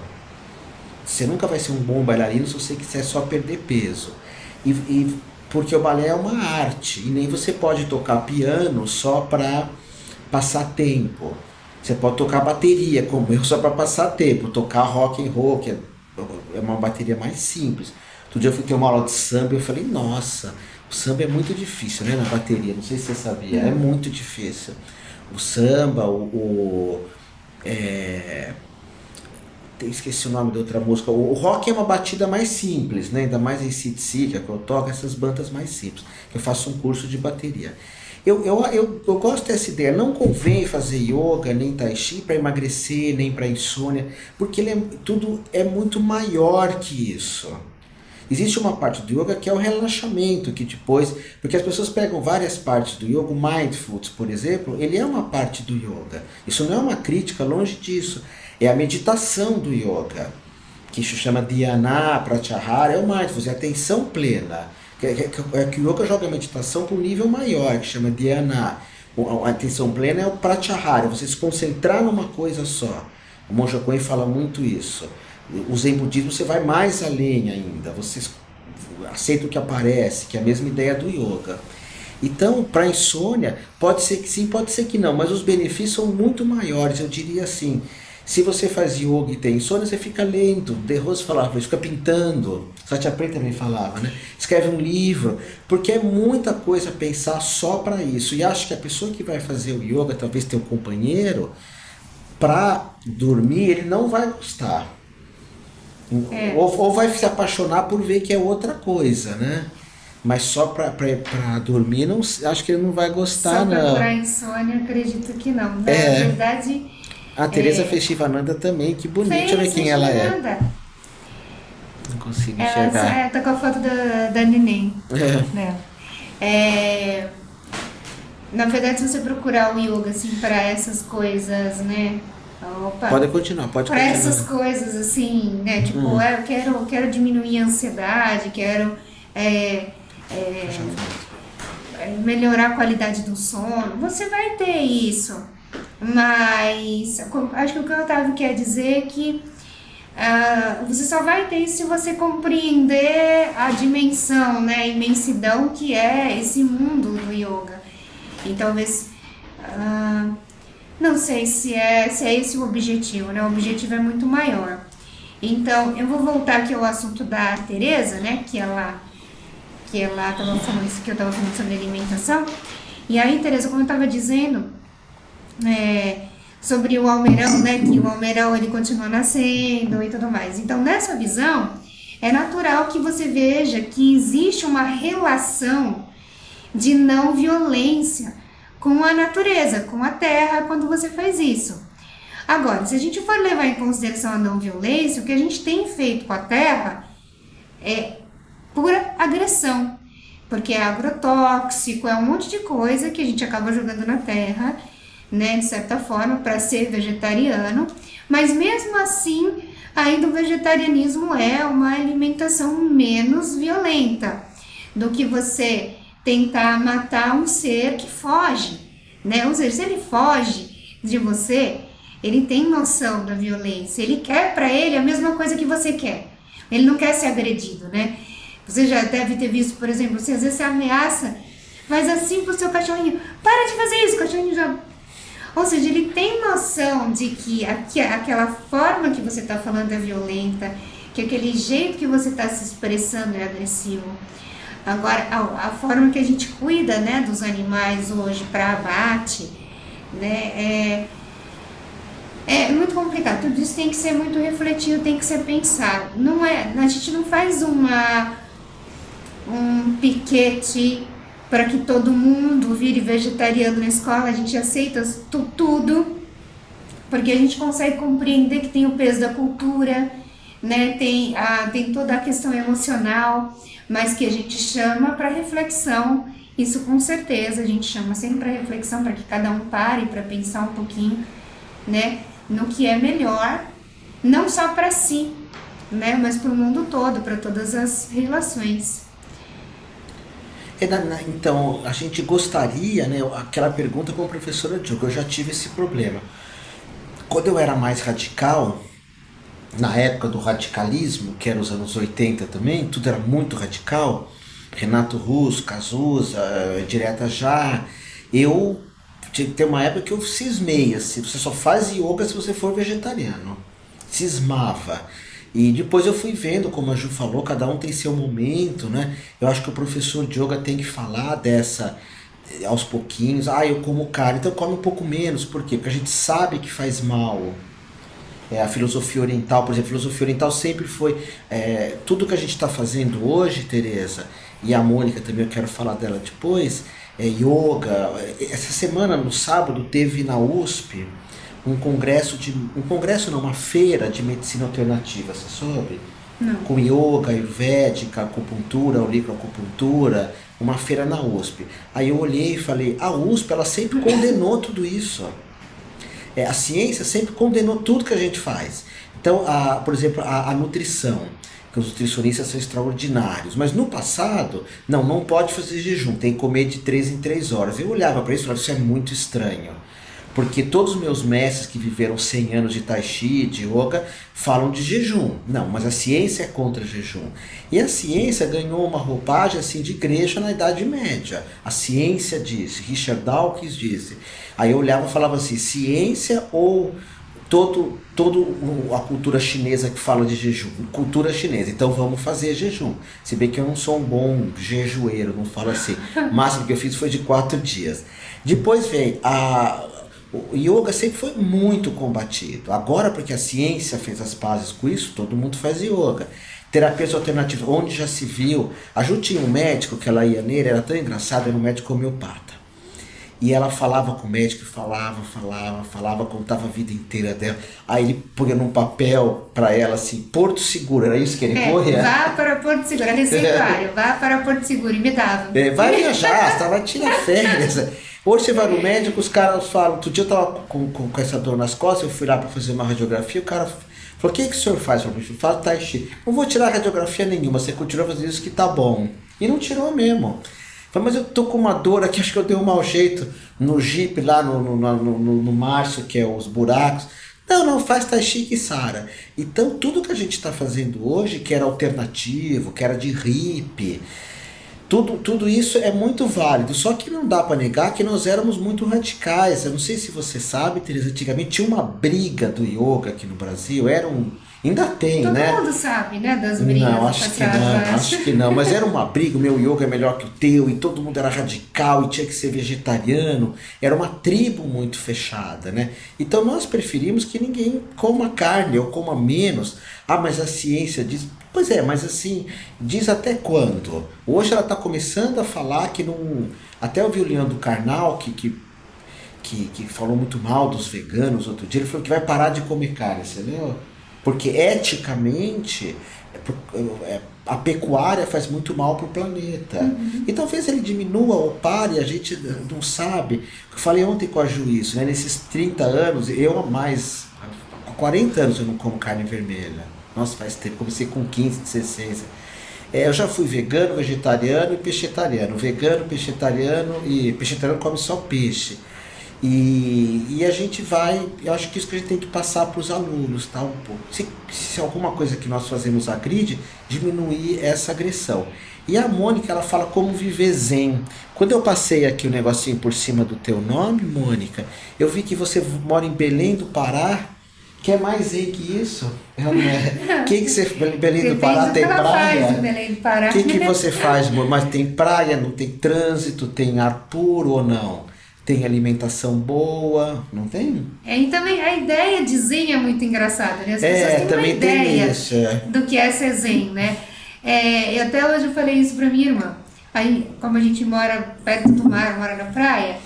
Você nunca vai ser um bom bailarino se você quiser só perder peso. Porque o balé é uma arte, e nem você pode tocar piano só para passar tempo. Você pode tocar bateria, como eu, só para passar tempo. Tocar rock and roll, que é uma bateria mais simples. Outro dia eu fui ter uma aula de samba e eu falei, nossa, o samba é muito difícil, né, na bateria. Não sei se você sabia, é muito difícil. O samba, esqueci o nome da outra música. O rock é uma batida mais simples, né? Ainda mais em AC/DC, que é que eu toco, essas bandas mais simples. Eu faço um curso de bateria. Eu gosto dessa ideia. Não convém fazer yoga, nem tai chi para emagrecer, nem para insônia, porque tudo é muito maior que isso. Existe uma parte do yoga que é o relaxamento, que depois... Porque as pessoas pegam várias partes do yoga, o Mindfulness, por exemplo, ele é uma parte do yoga. Isso não é uma crítica, longe disso. É a meditação do yoga, que se chama Dhyana, Pratyahara, é o Mindfulness, é a atenção plena. Que o yoga joga a meditação para um nível maior, que chama Dhyana. A atenção plena é o Pratyahara, você se concentrar numa coisa só. O Monja Coen fala muito isso. O Zen budismo você vai mais além ainda, você aceita o que aparece, que é a mesma ideia do yoga. Então, para insônia, pode ser que sim, pode ser que não, mas os benefícios são muito maiores, eu diria assim. Se você faz yoga e tem insônia, você fica lendo. De Rose falava isso, fica pintando. Satya Preta também falava, né? Escreve um livro, porque é muita coisa pensar só para isso. E acho que a pessoa que vai fazer o yoga, talvez ter um companheiro, para dormir, ele não vai gostar. Ou vai se apaixonar por ver que é outra coisa, né? Mas só para dormir, não, acho que ele não vai gostar, não. Só para insônia, acredito que não. Na verdade... A Tereza fez Shivananda também, que bonito, deixa eu ver quem ela é. Não consigo enxergar. Tá com a foto da neném. Na verdade, se você procurar o yoga assim, para essas coisas, né? Opa, pode continuar. Para essas coisas assim, né? Tipo, eu quero diminuir a ansiedade, quero melhorar a qualidade do sono. Você vai ter isso. Mas acho que o que o Otávio quer dizer é que você só vai ter isso se você compreender a dimensão, né, a imensidão que é esse mundo do yoga. E talvez, não sei se é esse o objetivo, né? O objetivo é muito maior. Então, eu vou voltar aqui ao assunto da Tereza, né, que ela estava falando isso, que eu estava falando sobre alimentação. E aí, Tereza, como eu estava dizendo, sobre o almeirão, né, que o almeirão ele continua nascendo e tudo mais. Então, nessa visão, é natural que você veja que existe uma relação de não violência com a natureza, com a terra, quando você faz isso. Agora, se a gente for levar em consideração a não violência, o que a gente tem feito com a terra é pura agressão, porque é agrotóxico, é um monte de coisa que a gente acaba jogando na terra, né, de certa forma, para ser vegetariano, mas mesmo assim, ainda o vegetarianismo é uma alimentação menos violenta do que você tentar matar um ser que foge, né? Ou seja, se ele foge de você, Ele tem noção da violência, ele quer para ele a mesma coisa que você quer. Ele não quer ser agredido, né? Você já deve ter visto, por exemplo, se às vezes você ameaça, faz assim pro seu cachorrinho, para de fazer isso, o cachorrinho já... Ou seja, ele tem noção de que aquela forma que você está falando é violenta, que aquele jeito que você está se expressando é agressivo. Agora, a forma que a gente cuida, né, dos animais hoje para abate, né, é muito complicado. Tudo isso tem que ser muito refletido, tem que ser pensado. Não é, a gente não faz um piquete para que todo mundo vire vegetariano na escola, a gente aceita tudo, porque a gente consegue compreender que tem o peso da cultura, né? Tem toda a questão emocional, mas que a gente chama para reflexão. Isso com certeza a gente chama sempre para reflexão, para que cada um pare para pensar um pouquinho, né, no que é melhor, não só para si, né, mas para o mundo todo, para todas as relações. Então, a gente gostaria, né, aquela pergunta com a professora Diogo, eu já tive esse problema. Quando eu era mais radical, na época do radicalismo, que era os anos 80 também, tudo era muito radical, Renato Russo, Cazuza, Direta Já, eu tem uma época que eu cismei, assim, você só faz yoga se você for vegetariano, cismava. E depois eu fui vendo, como a Ju falou, cada um tem seu momento, né? Eu acho que o professor de yoga tem que falar dessa, aos pouquinhos, eu como carne, então come um pouco menos, por quê? Porque a gente sabe que faz mal. A filosofia oriental, por exemplo, a filosofia oriental sempre foi, tudo que a gente está fazendo hoje, Tereza, e a Mônica também, eu quero falar dela depois, yoga. Essa semana, no sábado, teve na USP, uma feira de medicina alternativa, você soube? Não. Com yoga, ayurvédica, acupuntura, auriculoacupuntura, uma feira na USP. Aí eu olhei e falei, a USP, ela sempre condenou tudo isso. A ciência sempre condenou tudo que a gente faz. Então, por exemplo, a nutrição, que os nutricionistas são extraordinários, mas no passado, não pode fazer jejum, tem que comer de 3 em 3 horas. Eu olhava para isso e falava, isso é muito estranho. Porque todos os meus mestres que viveram 100 anos de Tai Chi, de Yoga, falam de jejum. Não, mas a ciência é contra jejum. E a ciência ganhou uma roupagem assim de igreja na Idade Média. A ciência disse, Richard Dawkins disse. Aí eu olhava e falava assim, ciência ou toda a cultura chinesa que fala de jejum? Cultura chinesa, então vamos fazer jejum. Se bem que eu não sou um bom jejueiro, não falo assim. O máximo que eu fiz foi de 4 dias. Depois vem o yoga sempre foi muito combatido. Agora, porque a ciência fez as pazes com isso, todo mundo faz yoga. Terapias alternativas, onde já se viu. A Ju tinha um médico que ela ia nele, era tão engraçado, era um médico homeopata. E ela falava com o médico, falava, contava a vida inteira dela. Aí ele punha num papel para ela assim, Porto Seguro, era isso que ele corria? Vá para Porto Seguro, era receituário, vá para Porto Seguro, e me dava. Vai viajar, vai tirar férias. Hoje você vai no médico, os caras falam, outro dia eu tava com essa dor nas costas, eu fui lá para fazer uma radiografia, o cara falou, o que o senhor faz? Eu falo, Tai Chi. Não vou tirar radiografia nenhuma, você continua fazendo isso que tá bom. E não tirou mesmo. Falei, mas eu tô com uma dor aqui, acho que eu dei um mau jeito no Jeep lá no Márcio, que é os buracos. Não, faz Tai Chi que sara. Então tudo que a gente está fazendo hoje, que era alternativo, que era de hippie, tudo isso é muito válido, só que não dá para negar que nós éramos muito radicais. Eu não sei se você sabe, Teresa, antigamente tinha uma briga do yoga aqui no Brasil, ainda tem, Todo né? Todo mundo sabe, né, das brigas. Não, acho que não, mas era uma briga, o meu yoga é melhor que o teu, e todo mundo era radical, e tinha que ser vegetariano, era uma tribo muito fechada, né? Então nós preferimos que ninguém coma carne, ou coma menos. Mas a ciência diz... Pois é, mas assim, diz até quando? Hoje ela está começando a falar que não... Até eu vi o Leandro Carnal, que falou muito mal dos veganos outro dia, ele falou que vai parar de comer carne, entendeu? Porque eticamente a pecuária faz muito mal para o planeta. Uhum. E talvez ele diminua ou pare, a gente não sabe. Eu falei ontem com a Juízo, né? Nesses 30 anos, há 40 anos eu não como carne vermelha. Nossa, faz tempo, comecei com 15, 16. Eu já fui vegano, vegetariano e peixetariano. Vegano, peixetariano e peixetariano come só peixe. E a gente vai, eu acho que isso que a gente tem que passar para os alunos, tá? Um pouco. Se alguma coisa que nós fazemos agride, diminuir essa agressão. E a Mônica, ela fala como viver zen. Quando eu passei aqui o negocinho por cima do teu nome, Mônica, eu vi que você mora em Belém do Pará. Que é mais zen que isso? Não é? Que você, Belém do Pará tem praia? Belém do Pará. O que você faz, amor? Mas tem praia, não tem trânsito, tem ar puro ou não? Tem alimentação boa, não tem? E também a ideia de zen é muito engraçada, né? As pessoas têm uma ideia do que é ser zen, né? E até hoje eu falei isso pra minha irmã. Aí, como a gente mora perto do mar, mora na praia,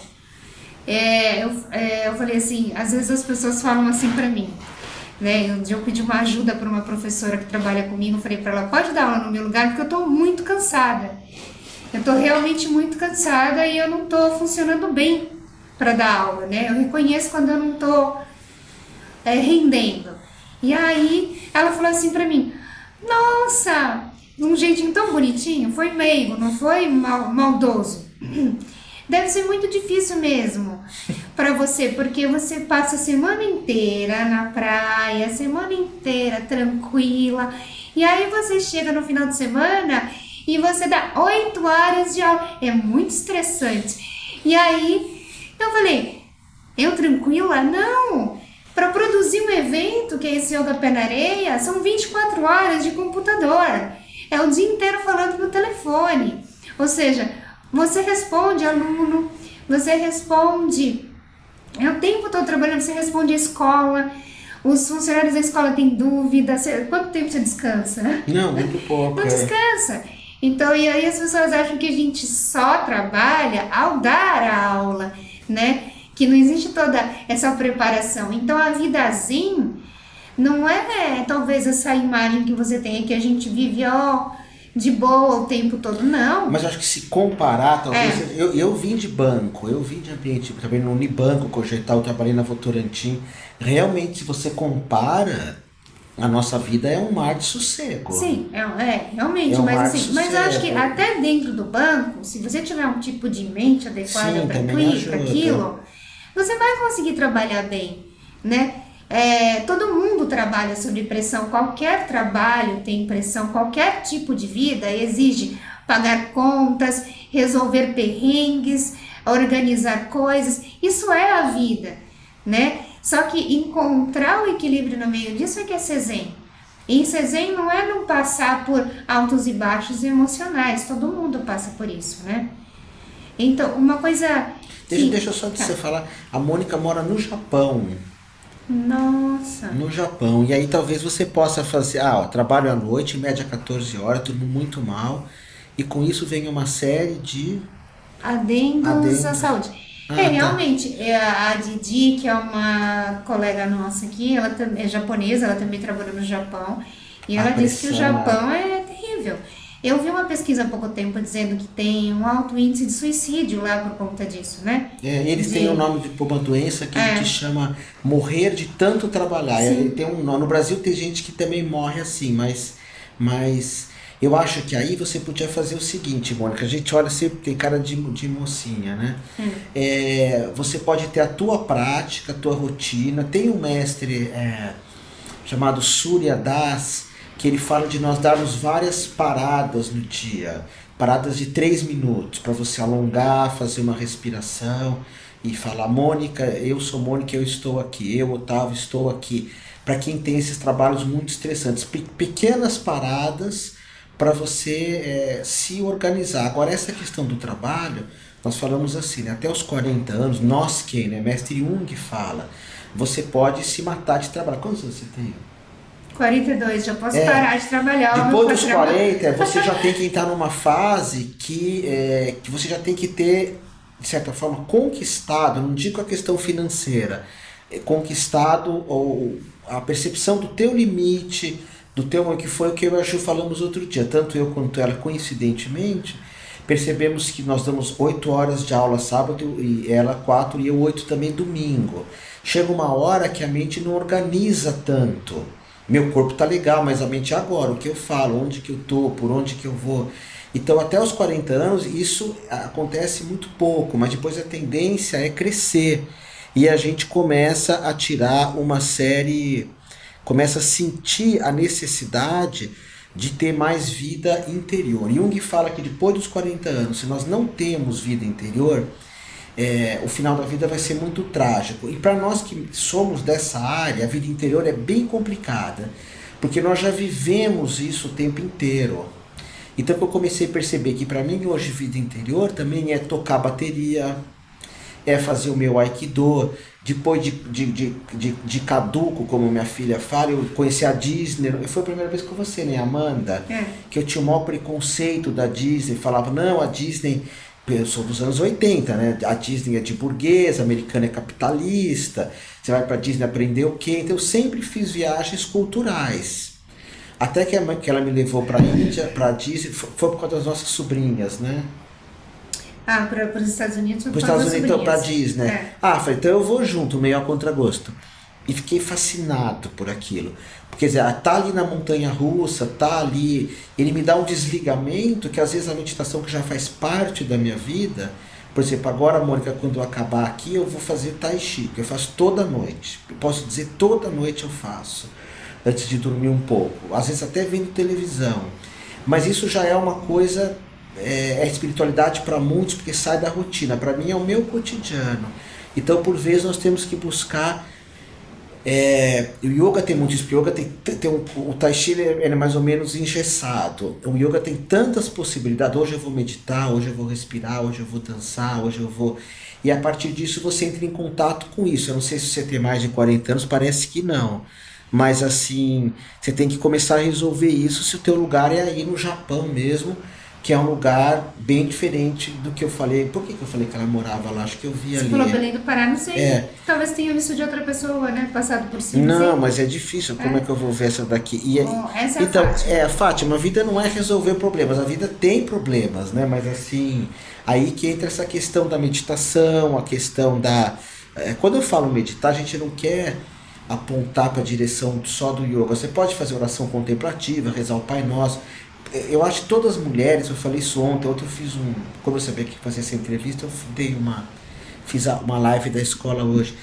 eu falei assim, às vezes as pessoas falam assim pra mim, né? Um dia eu pedi uma ajuda pra uma professora que trabalha comigo, eu falei pra ela, pode dar aula no meu lugar, porque eu tô muito cansada. Eu tô realmente muito cansada e eu não tô funcionando bem para dar aula, né? Eu reconheço quando eu não tô rendendo. E aí ela falou assim pra mim, nossa, de um jeitinho tão bonitinho, foi meigo, não foi maldoso. Deve ser muito difícil mesmo para você, porque você passa a semana inteira na praia, a semana inteira tranquila, e aí você chega no final de semana e você dá 8 horas de aula. É muito estressante. E aí eu falei, eu tranquila? Não! Para produzir um evento, que é esse Yoga Pé na Areia, são 24 horas de computador. É o dia inteiro falando no telefone. Ou seja, você responde aluno, você responde... É o tempo todo trabalhando, você responde a escola, os funcionários da escola têm dúvida. Quanto tempo você descansa? Não, muito pouco. Não descansa. Então, e aí as pessoas acham que a gente só trabalha ao dar a aula, né? Que não existe toda essa preparação. Então, a vida zen não é talvez essa imagem que você tem, que a gente vive, de boa o tempo todo, não. Mas eu acho que se comparar, talvez... Eu vim de banco, eu vim de ambiente, também no Unibanco, Cogetal, eu trabalhei na Votorantim. Realmente, se você compara... A nossa vida é um mar de sossego. Sim, realmente, mas eu acho que até dentro do banco, se você tiver um tipo de mente adequada para aquilo, você vai conseguir trabalhar bem, né? Todo mundo trabalha sob pressão, qualquer trabalho tem pressão, qualquer tipo de vida exige pagar contas, resolver perrengues, organizar coisas, isso é a vida, né? Só que encontrar o equilíbrio no meio disso é que é ser zen. E ser zen não é não passar por altos e baixos emocionais, todo mundo passa por isso, né? Então, uma coisa... Deixa eu só você falar, a Mônica mora no Japão. Nossa! No Japão, e aí talvez você possa fazer, trabalho à noite, em média 14 horas, tudo muito mal, e com isso vem uma série de... Adendos à saúde. Realmente, a Didi, que é uma colega nossa aqui, ela é japonesa, ela também trabalha no Japão, e ela disse que o Japão é terrível. Eu vi uma pesquisa há pouco tempo dizendo que tem um alto índice de suicídio lá por conta disso, né? Eles têm um nome de uma doença que chama morrer de tanto trabalhar. Tem um nome. No Brasil tem gente que também morre assim, mas eu acho que aí você podia fazer o seguinte, Mônica, a gente olha sempre, tem cara de mocinha, né? Você pode ter a tua prática, a tua rotina. Tem um mestre chamado Surya Das, que ele fala de nós darmos várias paradas no dia, paradas de 3 minutos, para você alongar, fazer uma respiração e falar, Mônica, eu sou Mônica, eu estou aqui, eu, Otávio, estou aqui. Para quem tem esses trabalhos muito estressantes, pequenas paradas para você se organizar. Agora, essa questão do trabalho, nós falamos assim, né? Até os 40 anos, né? Mestre Jung fala, você pode se matar de trabalhar. Quantos anos você tem? 42, já posso parar de trabalhar. Depois dos 40, você já tem que entrar numa fase que você já tem que ter, de certa forma, conquistado, não digo a questão financeira, conquistado ou a percepção do teu limite, que foi o que eu e a Ju falamos outro dia, tanto eu quanto ela, coincidentemente, percebemos que nós damos 8 horas de aula sábado, e ela 4 e eu 8 também domingo. Chega uma hora que a mente não organiza tanto. Meu corpo tá legal, mas a mente agora, o que eu falo, onde que eu tô, por onde que eu vou. Então, até os 40 anos, isso acontece muito pouco, mas depois a tendência é crescer. E a gente começa a tirar uma série, começa a sentir a necessidade de ter mais vida interior. Jung fala que depois dos 40 anos, se nós não temos vida interior, o final da vida vai ser muito trágico. E para nós que somos dessa área, a vida interior é bem complicada, porque nós já vivemos isso o tempo inteiro. Então eu comecei a perceber que para mim hoje vida interior também é tocar bateria, é fazer o meu aikido. Depois de caduco, como minha filha fala, eu conheci a Disney. Foi a primeira vez com você, né, Amanda? Que eu tinha o maior preconceito da Disney. Falava, não, a Disney, eu sou dos anos 80, né? A Disney é de burguesa, a americana é capitalista. Você vai pra Disney aprender o quê? Então eu sempre fiz viagens culturais. Até que ela me levou pra Índia, pra Disney, foi por causa das nossas sobrinhas, né? Para os Estados Unidos? Para os Estados Unidos, então, para Disney. Falei, então eu vou junto, meio a contragosto. E fiquei fascinado por aquilo. Porque, quer dizer, tá ali na montanha russa, tá ali. Ele me dá um desligamento que às vezes a meditação que já faz parte da minha vida. Por exemplo, agora, Mônica, quando eu acabar aqui, eu vou fazer Tai Chi, que eu faço toda noite. Eu posso dizer, toda noite eu faço, antes de dormir um pouco. Às vezes até vendo televisão. Mas isso já é uma coisa. É espiritualidade para muitos, porque sai da rotina. Para mim é o meu cotidiano. Então, por vezes, nós temos que buscar. O yoga tem muito isso, porque o yoga o Tai Chi ele é mais ou menos engessado. O yoga tem tantas possibilidades. Hoje eu vou meditar, hoje eu vou respirar, hoje eu vou dançar, hoje eu vou. E a partir disso você entra em contato com isso. Eu não sei se você tem mais de 40 anos, parece que não. Mas assim, você tem que começar a resolver isso se o teu lugar é aí no Japão mesmo, que é um lugar bem diferente do que eu falei. Por que eu falei que ela morava lá? Acho que eu vi ali. Você falou Belém do Pará, não sei. Talvez tenha visto de outra pessoa, né? Passado por cima. Não, mas é difícil. Como é que eu vou ver essa daqui? Essa então, Fátima. Fátima, a vida não é resolver problemas. A vida tem problemas, né? Mas assim, aí que entra essa questão da meditação, a questão da... Quando eu falo meditar, a gente não quer apontar para a direção só do yoga. Você pode fazer oração contemplativa, rezar o Pai Nosso. Eu acho que todas as mulheres, eu falei isso ontem, eu fiz como eu sabia que ia fazer essa entrevista, eu fiz uma live da escola hoje.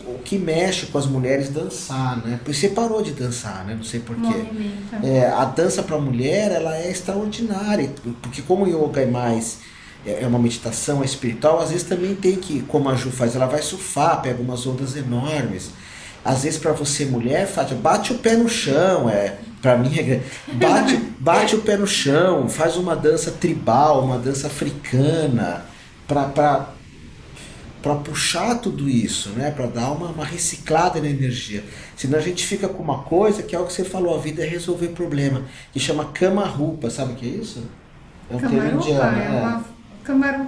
O que mexe com as mulheres dançar, né? Porque você parou de dançar, né? Não sei porquê. A dança para a mulher, ela é extraordinária, porque como o yoga é uma meditação, é espiritual, às vezes também tem que, como a Ju faz, ela vai surfar, pega umas ondas enormes. Às vezes para você mulher, Fátima, bate o pé no chão, para mim bate o pé no chão, faz uma dança tribal, uma dança africana, para puxar tudo isso, né? Para dar uma reciclada na energia. Senão a gente fica com uma coisa que é o que você falou, a vida é resolver problema, que chama Kama Rupa, sabe o que é isso? É um termo indiano, Kama,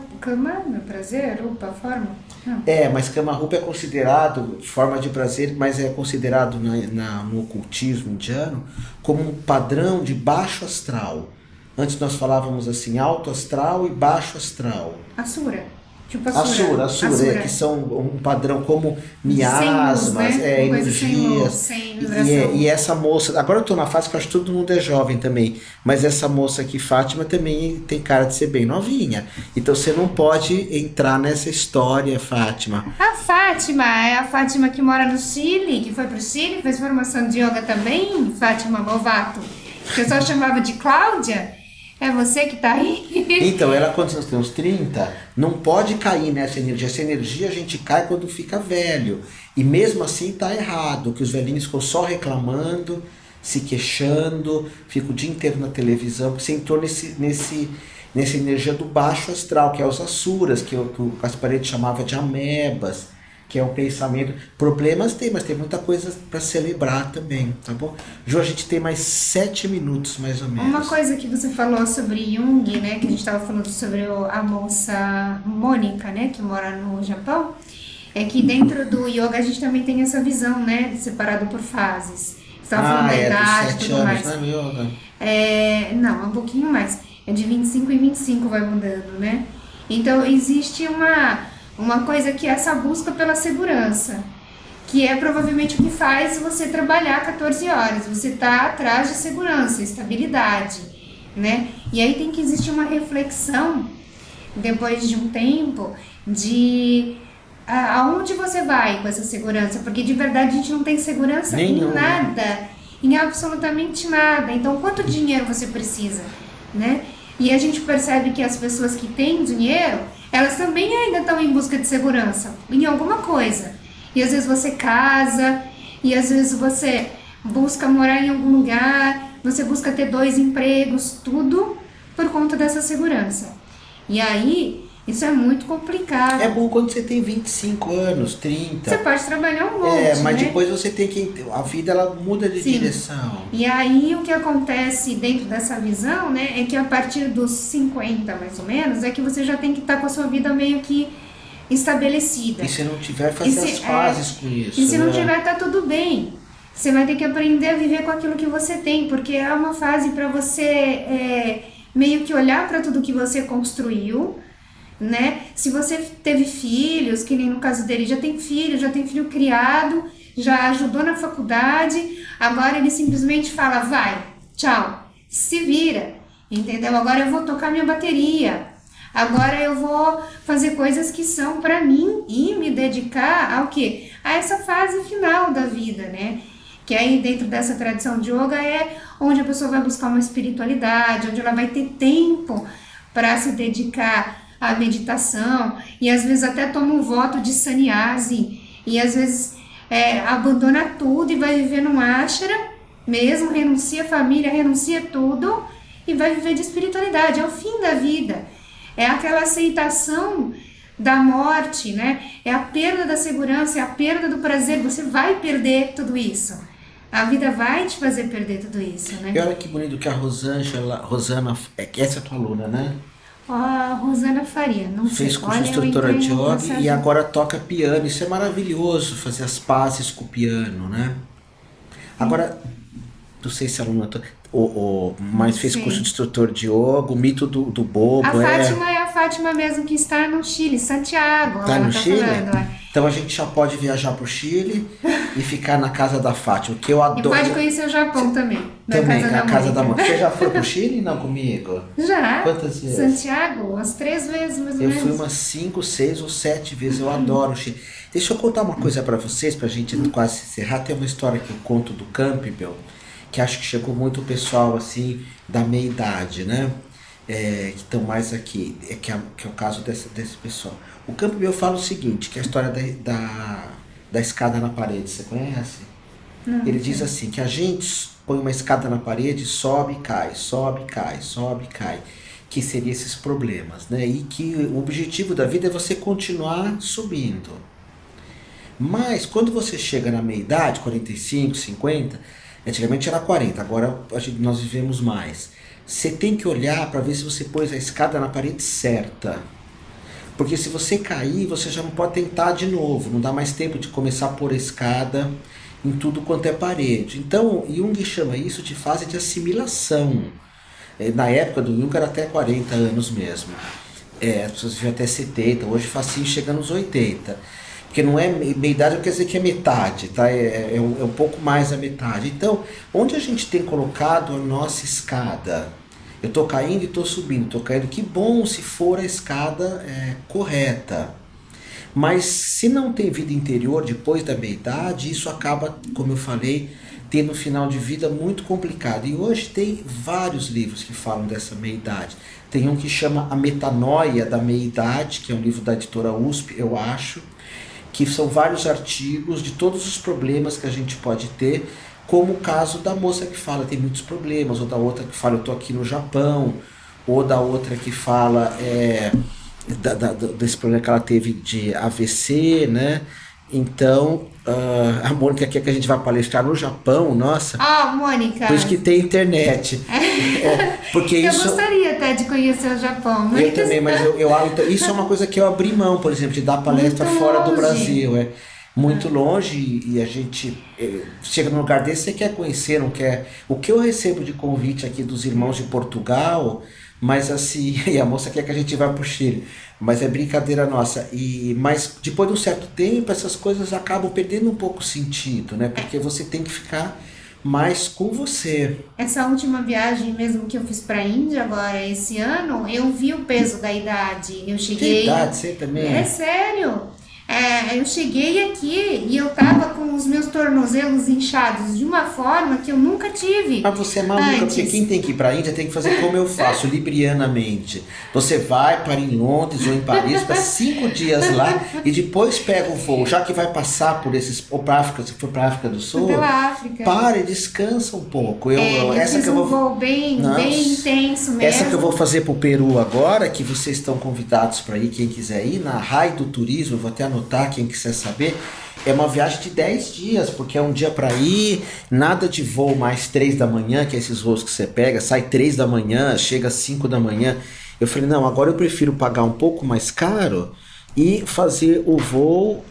prazer, rupa, forma? Não. Mas Kama Rupa é considerado forma de prazer, mas é considerado no ocultismo indiano como um padrão de baixo astral. Antes nós falávamos assim, alto astral e baixo astral. Asura. Tipo Asura, que são um padrão como miasmas, né? energias. E essa moça, agora eu estou na fase que eu acho que todo mundo é jovem também, mas essa moça aqui, Fátima, também tem cara de ser bem novinha. Então você não pode entrar nessa história, Fátima. A Fátima é a Fátima que mora no Chile, que foi pro Chile, fez formação de yoga também, Fátima Movato. Que eu só chamava de Cláudia. É você que tá aí? Então, ela quando nós temos 30, não pode cair nessa energia. Essa energia a gente cai quando fica velho. E mesmo assim tá errado, que os velhinhos ficam só reclamando, se queixando, ficam o dia inteiro na televisão, porque você entrou nessa energia do baixo astral, que é os asuras, que o Gasparetti chamava de amebas, que é um pensamento. Problemas tem, mas tem muita coisa para celebrar também, tá bom? Ju, a gente tem mais 7 minutos, mais ou menos. Uma coisa que você falou sobre Jung, né, que a gente estava falando sobre a moça Mônica, né, que mora no Japão, é que dentro do yoga a gente também tem essa visão, né, separado por fases. Você estava falando da idade e tudo mais. Né, yoga? Não, um pouquinho mais. É de 25 em 25 vai mudando, né? Então existe uma coisa que é essa busca pela segurança, que é provavelmente o que faz você trabalhar 14 horas. Você está atrás de segurança, estabilidade, né? E aí tem que existir uma reflexão, depois de um tempo, de aonde você vai com essa segurança, porque de verdade a gente não tem segurança em nada, em absolutamente nada. Então, quanto dinheiro você precisa, né? E a gente percebe que as pessoas que têm dinheiro, elas também ainda estão em busca de segurança, em alguma coisa. E às vezes você casa, e às vezes você busca morar em algum lugar, você busca ter 2 empregos, tudo por conta dessa segurança. E aí, isso é muito complicado. É bom quando você tem 25 anos, 30. Você pode trabalhar um monte, mas né? depois você tem que... A vida, ela muda de direção. E aí, o que acontece dentro dessa visão, né, é que a partir dos 50, mais ou menos, é que você já tem que estar com a sua vida meio que estabelecida. E se não tiver, fazer as pazes com isso. E se não tiver, tá tudo bem. Você vai ter que aprender a viver com aquilo que você tem, porque é uma fase para você meio que olhar para tudo que você construiu, né? Se você teve filhos, que nem no caso dele, já tem filho criado, já ajudou na faculdade, agora ele simplesmente fala, vai, tchau, se vira, entendeu? Agora eu vou tocar minha bateria, agora eu vou fazer coisas que são para mim e me dedicar ao quê? A essa fase final da vida, né? Que aí dentro dessa tradição de yoga é onde a pessoa vai buscar uma espiritualidade, onde ela vai ter tempo para se dedicar à meditação, e às vezes até toma um voto de sannyasi, e às vezes abandona tudo e vai viver num ashram, mesmo, renuncia a família, renuncia tudo, e vai viver de espiritualidade. É o fim da vida, é aquela aceitação da morte, né? É a perda da segurança, é a perda do prazer, você vai perder tudo isso. A vida vai te fazer perder tudo isso, né? E olha que bonito que a Rosana, essa é a tua aluna, né? A Rosana Faria, não sei. Fez curso de instrutora de yoga e agora toca piano. Isso é maravilhoso, fazer as pazes com o piano, né? Agora, não sei se a aluna... mas fez curso de instrutor de yoga, o mito do bobo. A Fátima é a Fátima mesmo que está no Chile, Santiago. Está no Chile? Então a gente já pode viajar para o Chile e ficar na casa da Fátima, que eu adoro. E pode conhecer o Japão também. Também, a casa da Mônica. Você já foi para o Chile? Não, comigo? Já. Quantas vezes? Santiago, umas 3 vezes mais ou menos. Eu fui umas 5, 6 ou 7 vezes, eu adoro o Chile. Deixa eu contar uma coisa para vocês, para a gente quase encerrar. Tem uma história que eu conto do Campbell, que acho que chegou muito o pessoal assim da meia idade, né? Que estão mais aqui, que é o caso desse pessoal. O Campbell fala o seguinte, que é a história da escada na parede, você conhece? Não, ele diz assim, que a gente põe uma escada na parede, sobe, cai, sobe, cai, sobe, cai, que seriam esses problemas, né? E que o objetivo da vida é você continuar subindo. Mas quando você chega na meia idade, 45, 50, antigamente era 40, agora nós vivemos mais. Você tem que olhar para ver se você pôs a escada na parede certa. Porque se você cair, você já não pode tentar de novo. Não dá mais tempo de começar a pôr a escada em tudo quanto é parede. Então, Jung chama isso de fase de assimilação. Na época do Jung era até 40 anos mesmo. As pessoas viviam até 70, hoje facinho chega nos 80. Porque não é meia idade, não quer dizer que é metade, tá? É um pouco mais da metade. Então, onde a gente tem colocado a nossa escada? Eu estou caindo e estou subindo, estou caindo. Que bom se for a escada correta. Mas se não tem vida interior depois da meia idade, isso acaba, como eu falei, tendo um final de vida muito complicado. E hoje tem vários livros que falam dessa meia idade. Tem um que chama A Metanoia da Meia Idade, que é um livro da editora USP, eu acho, que são vários artigos de todos os problemas que a gente pode ter, como o caso da moça que fala tem muitos problemas, ou da outra que fala eu estou aqui no Japão, ou da outra que fala desse problema que ela teve de AVC, né? Então, a Mônica quer que a gente vá palestrar no Japão, nossa. Mônica! Por isso que tem internet. Porque eu gostaria até de conhecer o Japão. Mas eu também, mas isso é uma coisa que eu abri mão, por exemplo, de dar palestra fora do Brasil. Muito longe, e a gente chega num lugar desse, você quer conhecer, não quer... O que eu recebo de convite aqui dos irmãos de Portugal, mas assim, e a moça quer que a gente vá para o Chile, mas é brincadeira nossa. Mas depois de um certo tempo, essas coisas acabam perdendo um pouco o sentido, né? Porque você tem que ficar mas com você. Essa última viagem mesmo que eu fiz para a Índia agora esse ano, eu vi o peso da idade. Eu cheguei. Que idade você também? É sério. Eu cheguei aqui e eu tava com os meus tornozelos inchados de uma forma que eu nunca tive. Mas você é maluca, antes. porque quem tem que ir pra Índia tem que fazer como eu faço, librianamente. Você vai para em Londres ou em Paris, fica 5 dias lá e depois pega o voo, já que vai passar por esses, ou pra África, se for pra África do Sul, pela África. para e descansa um pouco. Eu essa fiz que eu um vou voo bem intenso mesmo. Essa que eu vou fazer pro Peru agora, que vocês estão convidados para ir, quem quiser ir, na Rai do Turismo, eu vou até anotar, quem quiser saber, é uma viagem de 10 dias, porque é um dia para ir, nada de voo mais 3 da manhã, que é esses voos que você pega, sai 3 da manhã, chega às 5 da manhã. Eu falei, não, agora eu prefiro pagar um pouco mais caro e fazer o voo...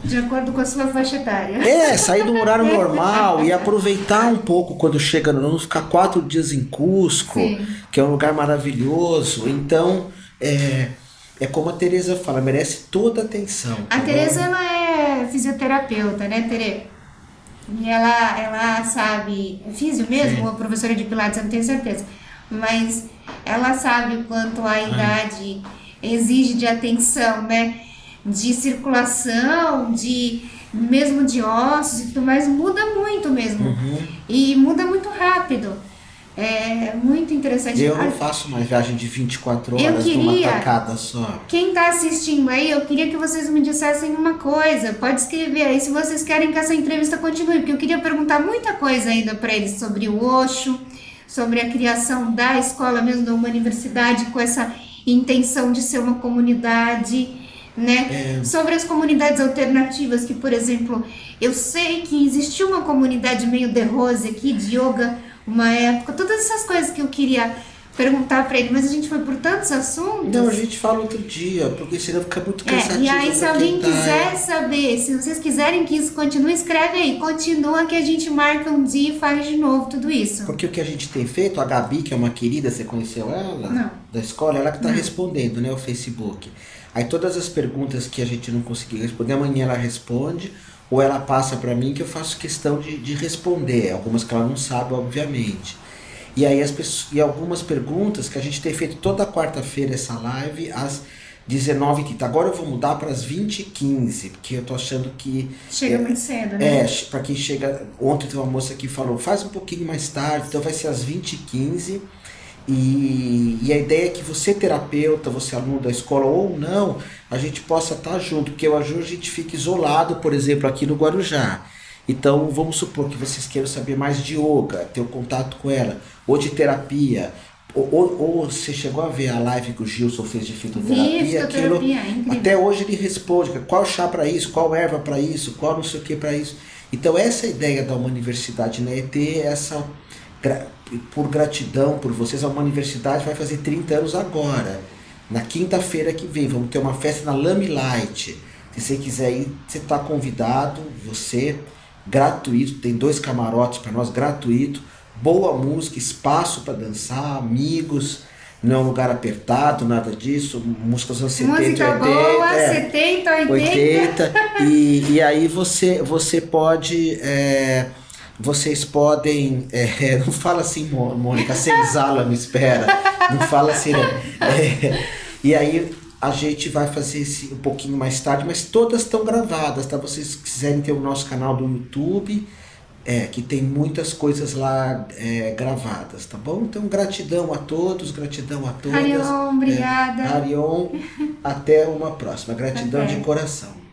de acordo com a sua faixa etária. Sair do horário normal e aproveitar um pouco quando chega, não ficar 4 dias em Cusco, Sim. que é um lugar maravilhoso. Então, é como a Tereza fala, merece toda a atenção. A Tereza, ela é fisioterapeuta, né, Tere? E ela sabe, é físio mesmo, Sim. ou professora de pilates, eu não tenho certeza. Mas ela sabe o quanto a idade exige de atenção, né? De circulação, mesmo de ossos e tudo mais, muda muito mesmo. E muda muito rápido. É muito interessante. Eu não faço mais viagem de 24 horas numa tacada só. Quem tá assistindo aí, eu queria que vocês me dissessem uma coisa. Pode escrever aí se vocês querem que essa entrevista continue, porque eu queria perguntar muita coisa ainda para eles sobre o Osho, sobre a criação da escola mesmo, de uma universidade com essa intenção de ser uma comunidade, né? Sobre as comunidades alternativas, que, por exemplo, eu sei que existiu uma comunidade meio de rose aqui de yoga uma época, todas essas coisas que eu queria perguntar pra ele, mas a gente foi por tantos assuntos. Não, a gente fala outro dia, porque senão fica muito cansativo. E aí, se alguém quiser saber, se vocês quiserem que isso continue, escreve aí, continua que a gente marca um dia e faz de novo tudo isso. Porque o que a gente tem feito, a Gabi, que é uma querida, você conheceu ela? Não. Da escola, ela que tá respondendo, né, o Facebook. Aí todas as perguntas que a gente não conseguiu responder, amanhã ela responde, ou ela passa para mim, que eu faço questão de responder, algumas que ela não sabe, obviamente. E aí e algumas perguntas que a gente tem feito toda quarta-feira essa live, às 19h30. Agora eu vou mudar para as 20h15, porque eu tô achando que... Chega muito cedo, né? Para quem chega... Ontem tem uma moça que falou, faz um pouquinho mais tarde, então vai ser às 20h15. E a ideia é que você, terapeuta, você aluno da escola ou não, a gente possa estar junto, porque eu ajudo, a gente fica isolado, por exemplo, aqui no Guarujá. Então, vamos supor que vocês queiram saber mais de yoga, ter um contato com ela, ou de terapia, ou você chegou a ver a live que o Gilson fez de fitoterapia, até hoje ele responde qual chá para isso, qual erva para isso, qual não sei o que para isso. Então, essa é a ideia da uma universidade, né? É ter essa... Por gratidão por vocês, a uma universidade vai fazer 30 anos agora, na quinta-feira que vem, vamos ter uma festa na Lamy Light. Se você quiser ir, você está convidado, você, gratuito, tem 2 camarotes para nós, gratuito, boa música, espaço para dançar, amigos, não é um lugar apertado, nada disso, músicas anos 70, música 80, boa, 70, 80. E aí você pode... Vocês podem... não fala assim, Mônica, você exala, me espera. Não fala assim, não. E aí a gente vai fazer esse um pouquinho mais tarde, mas todas estão gravadas, tá? Vocês quiserem ter o nosso canal do YouTube, que tem muitas coisas lá gravadas, tá bom? Então, gratidão a todos, gratidão a todas. Hariom, obrigada. Hariom, até uma próxima. Gratidão de coração.